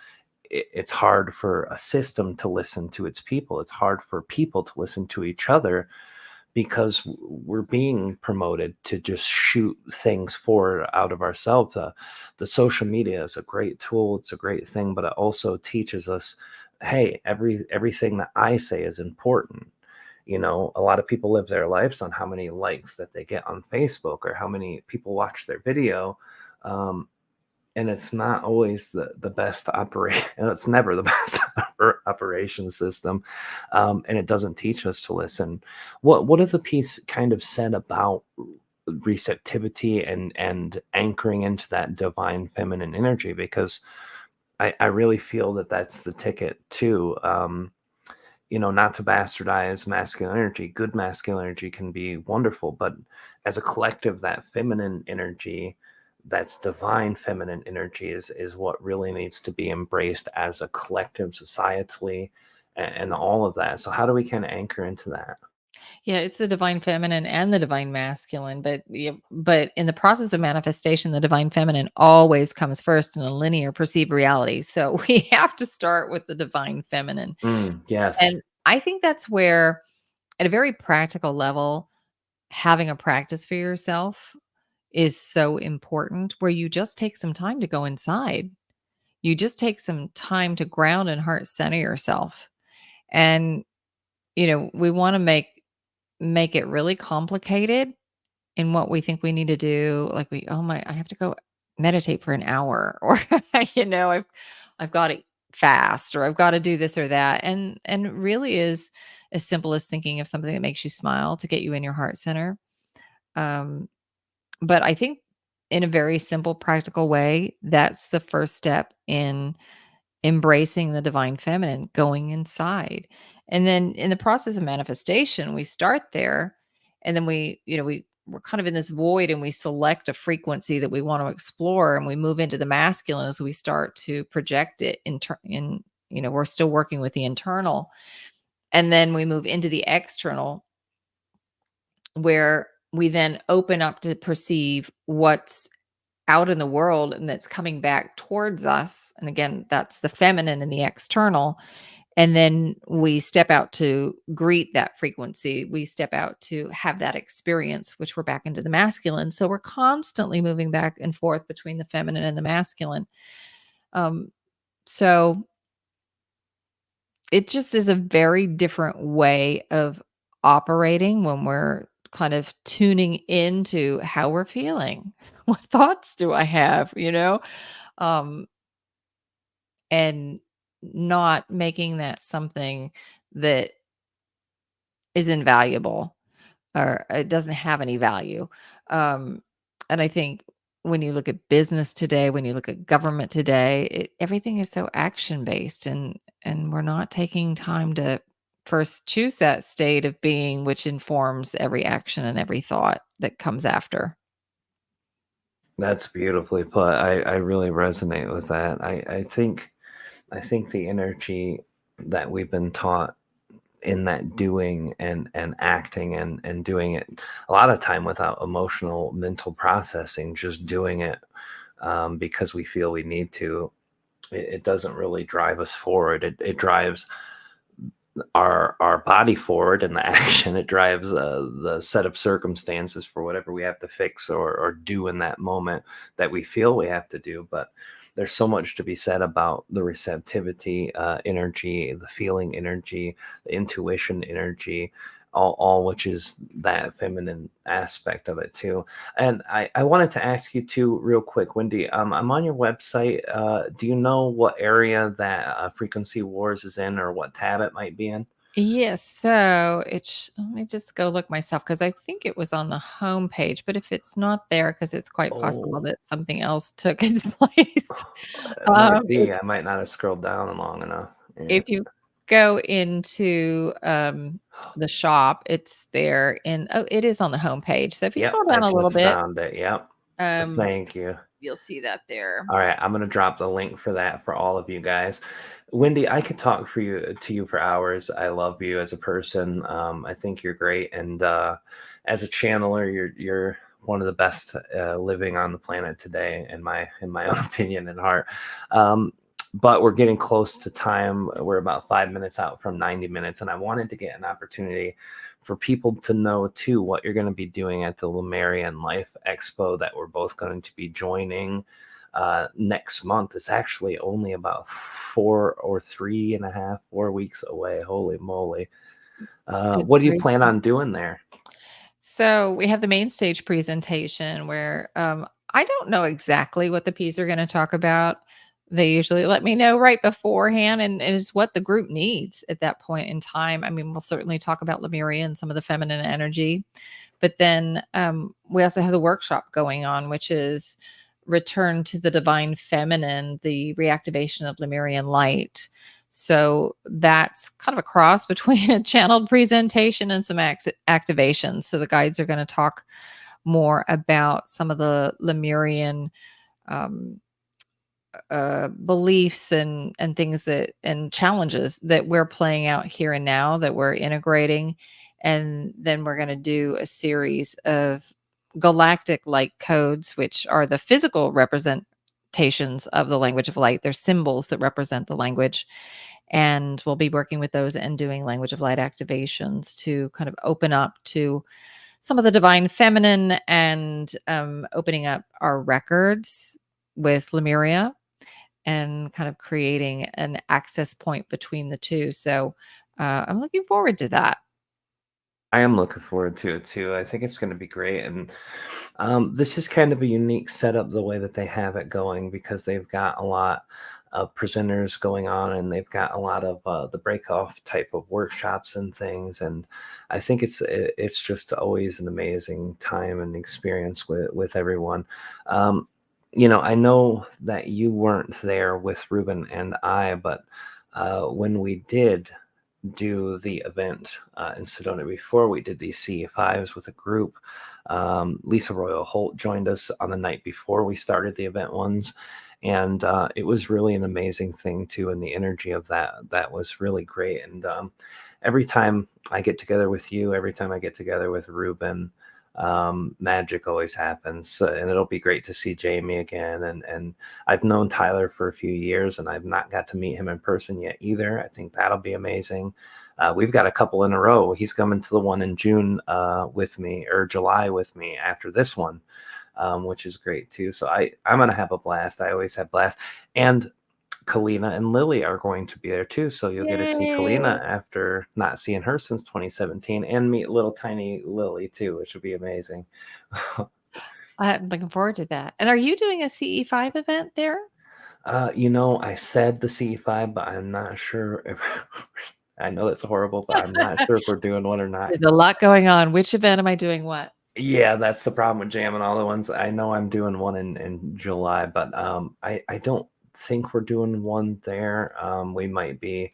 it's hard for a system to listen to its people. It's hard for people to listen to each other because we're being promoted to just shoot things forward out of ourselves. The social media is a great tool. It's a great thing, but it also teaches us, hey, everything that I say is important. A lot of people live their lives on how many likes that they get on Facebook or how many people watch their video. Um, and it's not always the best operation. It's never the best operation system, and it doesn't teach us to listen. What are the piece kind of said about receptivity and anchoring into that divine feminine energy? Because I really feel that that's the ticket too. Not to bastardize masculine energy. Good masculine energy can be wonderful, but as a collective, that feminine energy, that's divine feminine energy is what really needs to be embraced as a collective societally and all of that. So how do we kind of anchor into that? Yeah, it's the divine feminine and the divine masculine, but in the process of manifestation, the divine feminine always comes first in a linear perceived reality. So we have to start with the divine feminine. Yes. And I think that's where, at a very practical level, having a practice for yourself is so important, where you just take some time to go inside. You just take some time to ground and heart center yourself. And, we want to make it really complicated in what we think we need to do. Like I have to go meditate for an hour, or I've got to fast, or I've got to do this or that. And it really is as simple as thinking of something that makes you smile to get you in your heart center. Um, but I think in a very simple, practical way, that's the first step in embracing the divine feminine, going inside. And then in the process of manifestation, we start there, and then we're kind of in this void, and we select a frequency that we want to explore, and we move into the masculine as we start to project it we're still working with the internal, and then we move into the external, where we then open up to perceive what's out in the world and that's coming back towards us. And again, that's the feminine and the external. And then we step out to greet that frequency. We step out to have that experience, which we're back into the masculine. So we're constantly moving back and forth between the feminine and the masculine. So it just is a very different way of operating when we're kind of tuning into how we're feeling. What thoughts do I have, Um, and not making that something that is invaluable, or it doesn't have any value. Um, and I think when you look at business today, when you look at government today, everything is so action based, and we're not taking time to first choose that state of being, which informs every action and every thought that comes after. That's beautifully put. I really resonate with that. I think the energy that we've been taught in that doing and acting and doing it a lot of time without emotional mental processing, just doing it because we feel we need to. It doesn't really drive us forward. It drives our body forward in the action. It drives the set of circumstances for whatever we have to fix or do in that moment that we feel we have to do. But there's so much to be said about the receptivity energy, the feeling energy, the intuition energy, all which is that feminine aspect of it too. And I wanted to ask you too, real quick, Wendy. I'm on your website. Do you know what area that Frequency Wars is in, or what tab it might be in? Yes, so let me just go look myself, because I think it was on the home page, but if it's not there, because it's quite possible Oh, that something else took its place. it might be. It's I might not have scrolled down long enough. Yeah. If you go into, the shop, it's there it is on the homepage. So if you Yep, scroll I down a little just bit, found it. Yep. um, Thank you. you'll see that there. All right, I'm gonna drop the link for that for all of you guys. Wendy, I could talk to you for hours. I love you as a person. I think you're great, and as a channeler, you're one of the best living on the planet today, in my own opinion and heart. But we're getting close to time. We're about 5 minutes out from 90 minutes, and I wanted to get an opportunity for people to know too what you're going to be doing at the Lemurian Life Expo that we're both going to be joining next month. It's actually only about 4 weeks away. Holy moly. What do you plan on doing there? So we have the main stage presentation where I don't know exactly what the piece are going to talk about. They usually let me know right beforehand, and it is what the group needs at that point in time. I mean, we'll certainly talk about Lemuria and some of the feminine energy, but then we also have the workshop going on, which is Return to the Divine Feminine, the reactivation of Lemurian light. So that's kind of a cross between a channeled presentation and some activations. So the guides are going to talk more about some of the Lemurian beliefs and things that and challenges that we're playing out here and now that we're integrating. And then we're going to do a series of galactic light codes, which are the physical representations of the language of light. They're symbols that represent the language. And we'll be working with those and doing language of light activations to kind of open up to some of the divine feminine and opening up our records with Lemuria and kind of creating an access point between the two. So I'm looking forward to that. I am looking forward to it too. I think it's going to be great. And this is kind of a unique setup, the way that they have it going, because they've got a lot of presenters going on, and they've got a lot of the break-off type of workshops and things. And I think it's just always an amazing time and experience with everyone. I know that you weren't there with Ruben and I, but when we did do the event in Sedona before, we did these CE5s with a group. Lisa Royal Holt joined us on the night before we started the event ones, and it was really an amazing thing too, and the energy of that was really great. And every time I get together with you, every time I get together with Ruben, magic always happens. And it'll be great to see Jamie again. And I've known Tyler for a few years, and I've not got to meet him in person yet either. I think that'll be amazing. We've got a couple in a row. He's coming to the one in June with me, or July with me after this one, which is great too. So I'm going to have a blast. I always have blast. And Kalina and Lily are going to be there too. So you'll get to see Kalina after not seeing her since 2017, and meet little tiny Lily too, which would be amazing. I'm looking forward to that. And are you doing a CE5 event there? I said the CE5, but I'm not sure if I know that's horrible, but I'm not sure if we're doing one or not. There's a lot going on. Which event am I doing what? Yeah, that's the problem with jamming all the ones. I know I'm doing one in July, but I don't think we're doing one there. We might be.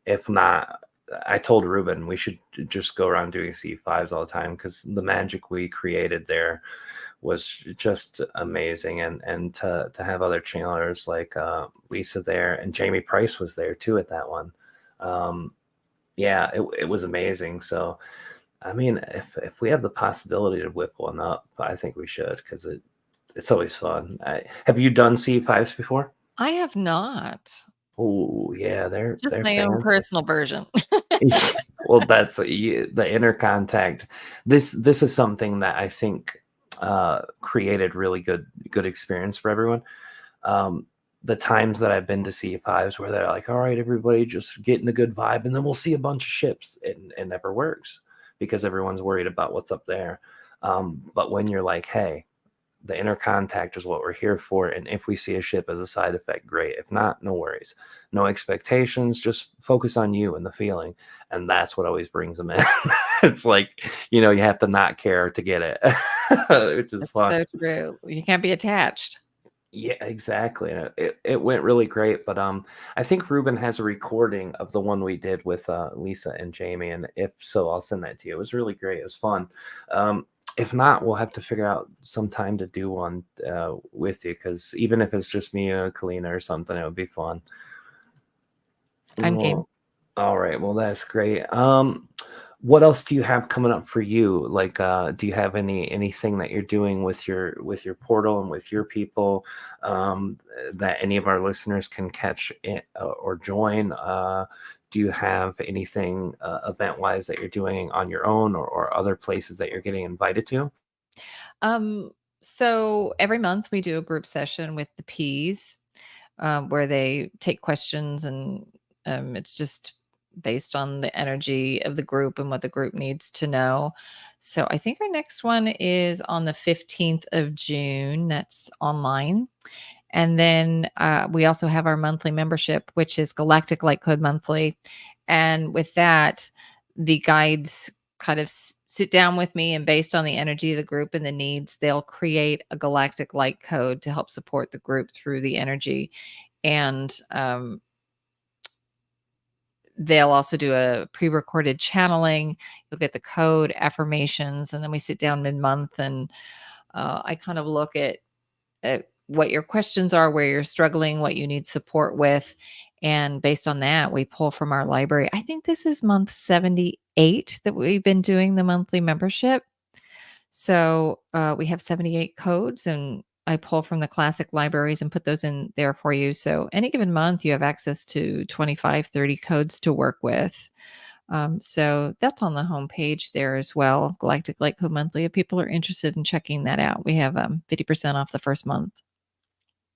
If not, I told Ruben we should just go around doing C5s all the time, because the magic we created there was just amazing. And to have other channelers like Lisa there, and Jamie Price was there too at that one. Yeah, it was amazing. So I mean, if we have the possibility to whip one up, I think we should, because it's always fun. Have you done C5s before? I have not. Oh yeah, they're My own fancy. personal version. Well, that's the inner contact. This is something that I think created really good experience for everyone. The times that I've been to C5s where they're like, all right, everybody just get in a good vibe, and then we'll see a bunch of ships. It never works, because everyone's worried about what's up there. But when you're like, hey, the inner contact is what we're here for, and if we see a ship as a side effect, great. If not, no worries. No expectations, just focus on you and the feeling. And that's what always brings them in. It's like, you have to not care to get it, which is fun. So true. You can't be attached. Yeah, exactly. And it went really great. But I think Ruben has a recording of the one we did with Lisa and Jamie, and if so, I'll send that to you. It was really great. It was fun. If not, we'll have to figure out some time to do one with you, because even if it's just me or Kalina or something, it would be fun. I'm game. All right. Well, that's great. what else do you have coming up for you? Like, do you have anything that you're doing with your portal and with your people, that any of our listeners can catch it, or join? Do you have anything event wise that you're doing on your own, or other places that you're getting invited to? Um, so every month we do a group session with the P's, where they take questions, and it's just based on the energy of the group and what the group needs to know. So I think our next one is on the 15th of June. That's online. And then we also have our monthly membership, which is Galactic Light Code Monthly. And with that, the guides kind of sit down with me, and based on the energy of the group and the needs, they'll create a galactic light code to help support the group through the energy. And they'll also do a pre-recorded channeling. You'll get the code affirmations, and then we sit down mid-month, and I kind of look at what your questions are, where you're struggling, what you need support with. And based on that, we pull from our library. I think this is month 78 that we've been doing the monthly membership. So we have 78 codes, and I pull from the classic libraries and put those in there for you. So any given month, you have access to 25, 30 codes to work with. So that's on the homepage there as well, Galactic Light Code Monthly. If people are interested in checking that out, we have 50% off the first month.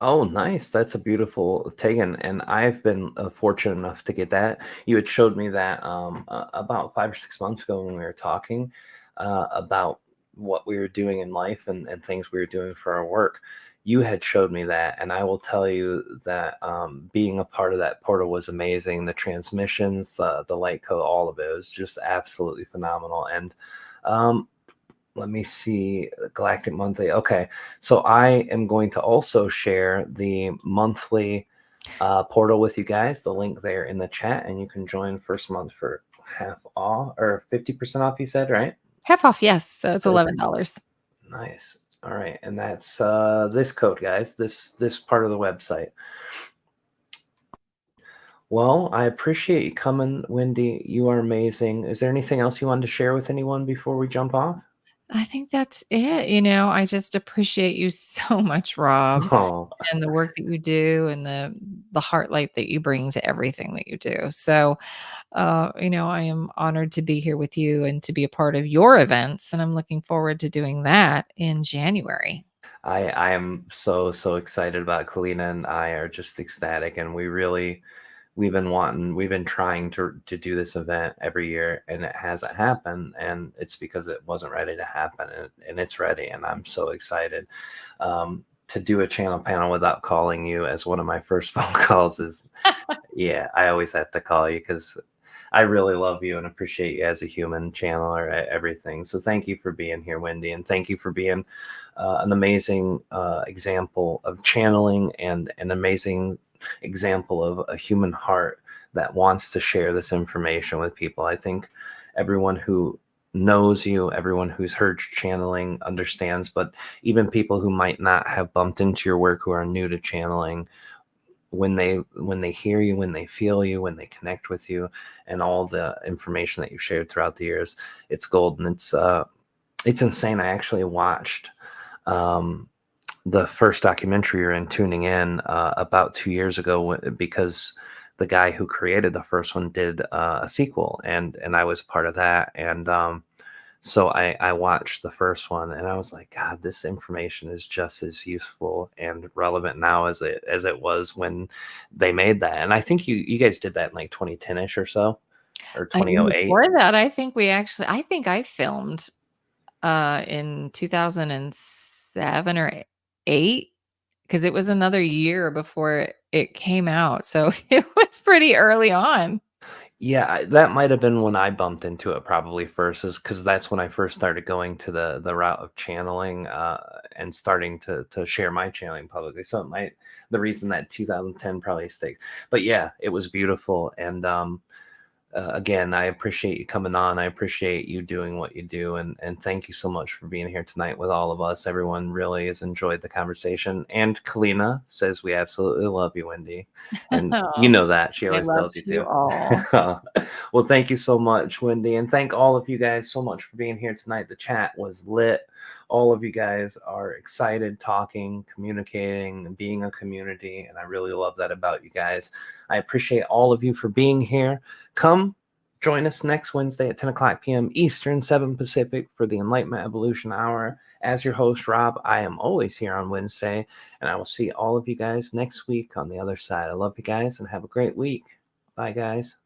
Oh, nice. That's a beautiful take, and I've been fortunate enough to get that. You had showed me that about 5 or 6 months ago when we were talking about what we were doing in life, and things we were doing for our work. You had showed me that, and I will tell you that being a part of that portal was amazing. The transmissions, the light code, all of it was just absolutely phenomenal. And um, let me see, Galactic Monthly. Okay, so I am going to also share the monthly portal with you guys. The link there in the chat, and you can join first month for half off or 50% off. You said, right? Half off, yes. So it's Perfect. $11. Nice. All right, and that's this code, guys. This part of the website. Well, I appreciate you coming, Wendy. You are amazing. Is there anything else you wanted to share with anyone before we jump off? I think that's it. I just appreciate you so much, Rob, Oh, and the work that you do, and the heart light that you bring to everything that you do. So, I am honored to be here with you and to be a part of your events, and I'm looking forward to doing that in January. I am so excited about Kalina, and I are just ecstatic, and we've been trying to do this event every year, and it hasn't happened, and it's because it wasn't ready to happen, and it's ready, and I'm so excited. To do a channel panel without calling you as one of my first phone calls is, yeah, I always have to call you because I really love you and appreciate you as a human channeler at everything. So thank you for being here, Wendy, and thank you for being an amazing example of channeling, and an amazing example of a human heart that wants to share this information with people. I think everyone who knows you, everyone who's heard channeling understands, but even people who might not have bumped into your work, who are new to channeling, when they hear you, when they feel you, when they connect with you, and all the information that you've shared throughout the years, it's golden. It's insane. I actually watched um the first documentary you're in, Tuning In, about 2 years ago, because the guy who created the first one did a sequel, and I was part of that. And so I watched the first one, and I was like, God, this information is just as useful and relevant now as it was when they made that. And I think you guys did that in like 2010ish or so, or I think 2008. before that, I think I filmed in 2007 or 8, because it was another year before it came out. So it was pretty early on. Yeah, that might have been when I bumped into it probably first, is because that's when I first started going to the route of channeling, and starting to share my channeling publicly. So it might, the reason that 2010 probably sticks. But yeah, it was beautiful. And again, I appreciate you coming on. I appreciate you doing what you do. And thank you so much for being here tonight with all of us. Everyone really has enjoyed the conversation. And Kalina says, we absolutely love you, Wendy. And you Oh, know that. She I always love tells you you to. all. Well, thank you so much, Wendy. And thank all of you guys so much for being here tonight. The chat was lit. All of you guys are excited, talking, communicating, and being a community. And I really love that about you guys. I appreciate all of you for being here. Come join us next Wednesday at 10 o'clock p.m. Eastern, 7 Pacific for the Enlightenment Evolution Hour. As your host, Rob, I am always here on Wednesday, and I will see all of you guys next week on the other side. I love you guys, and have a great week. Bye, guys.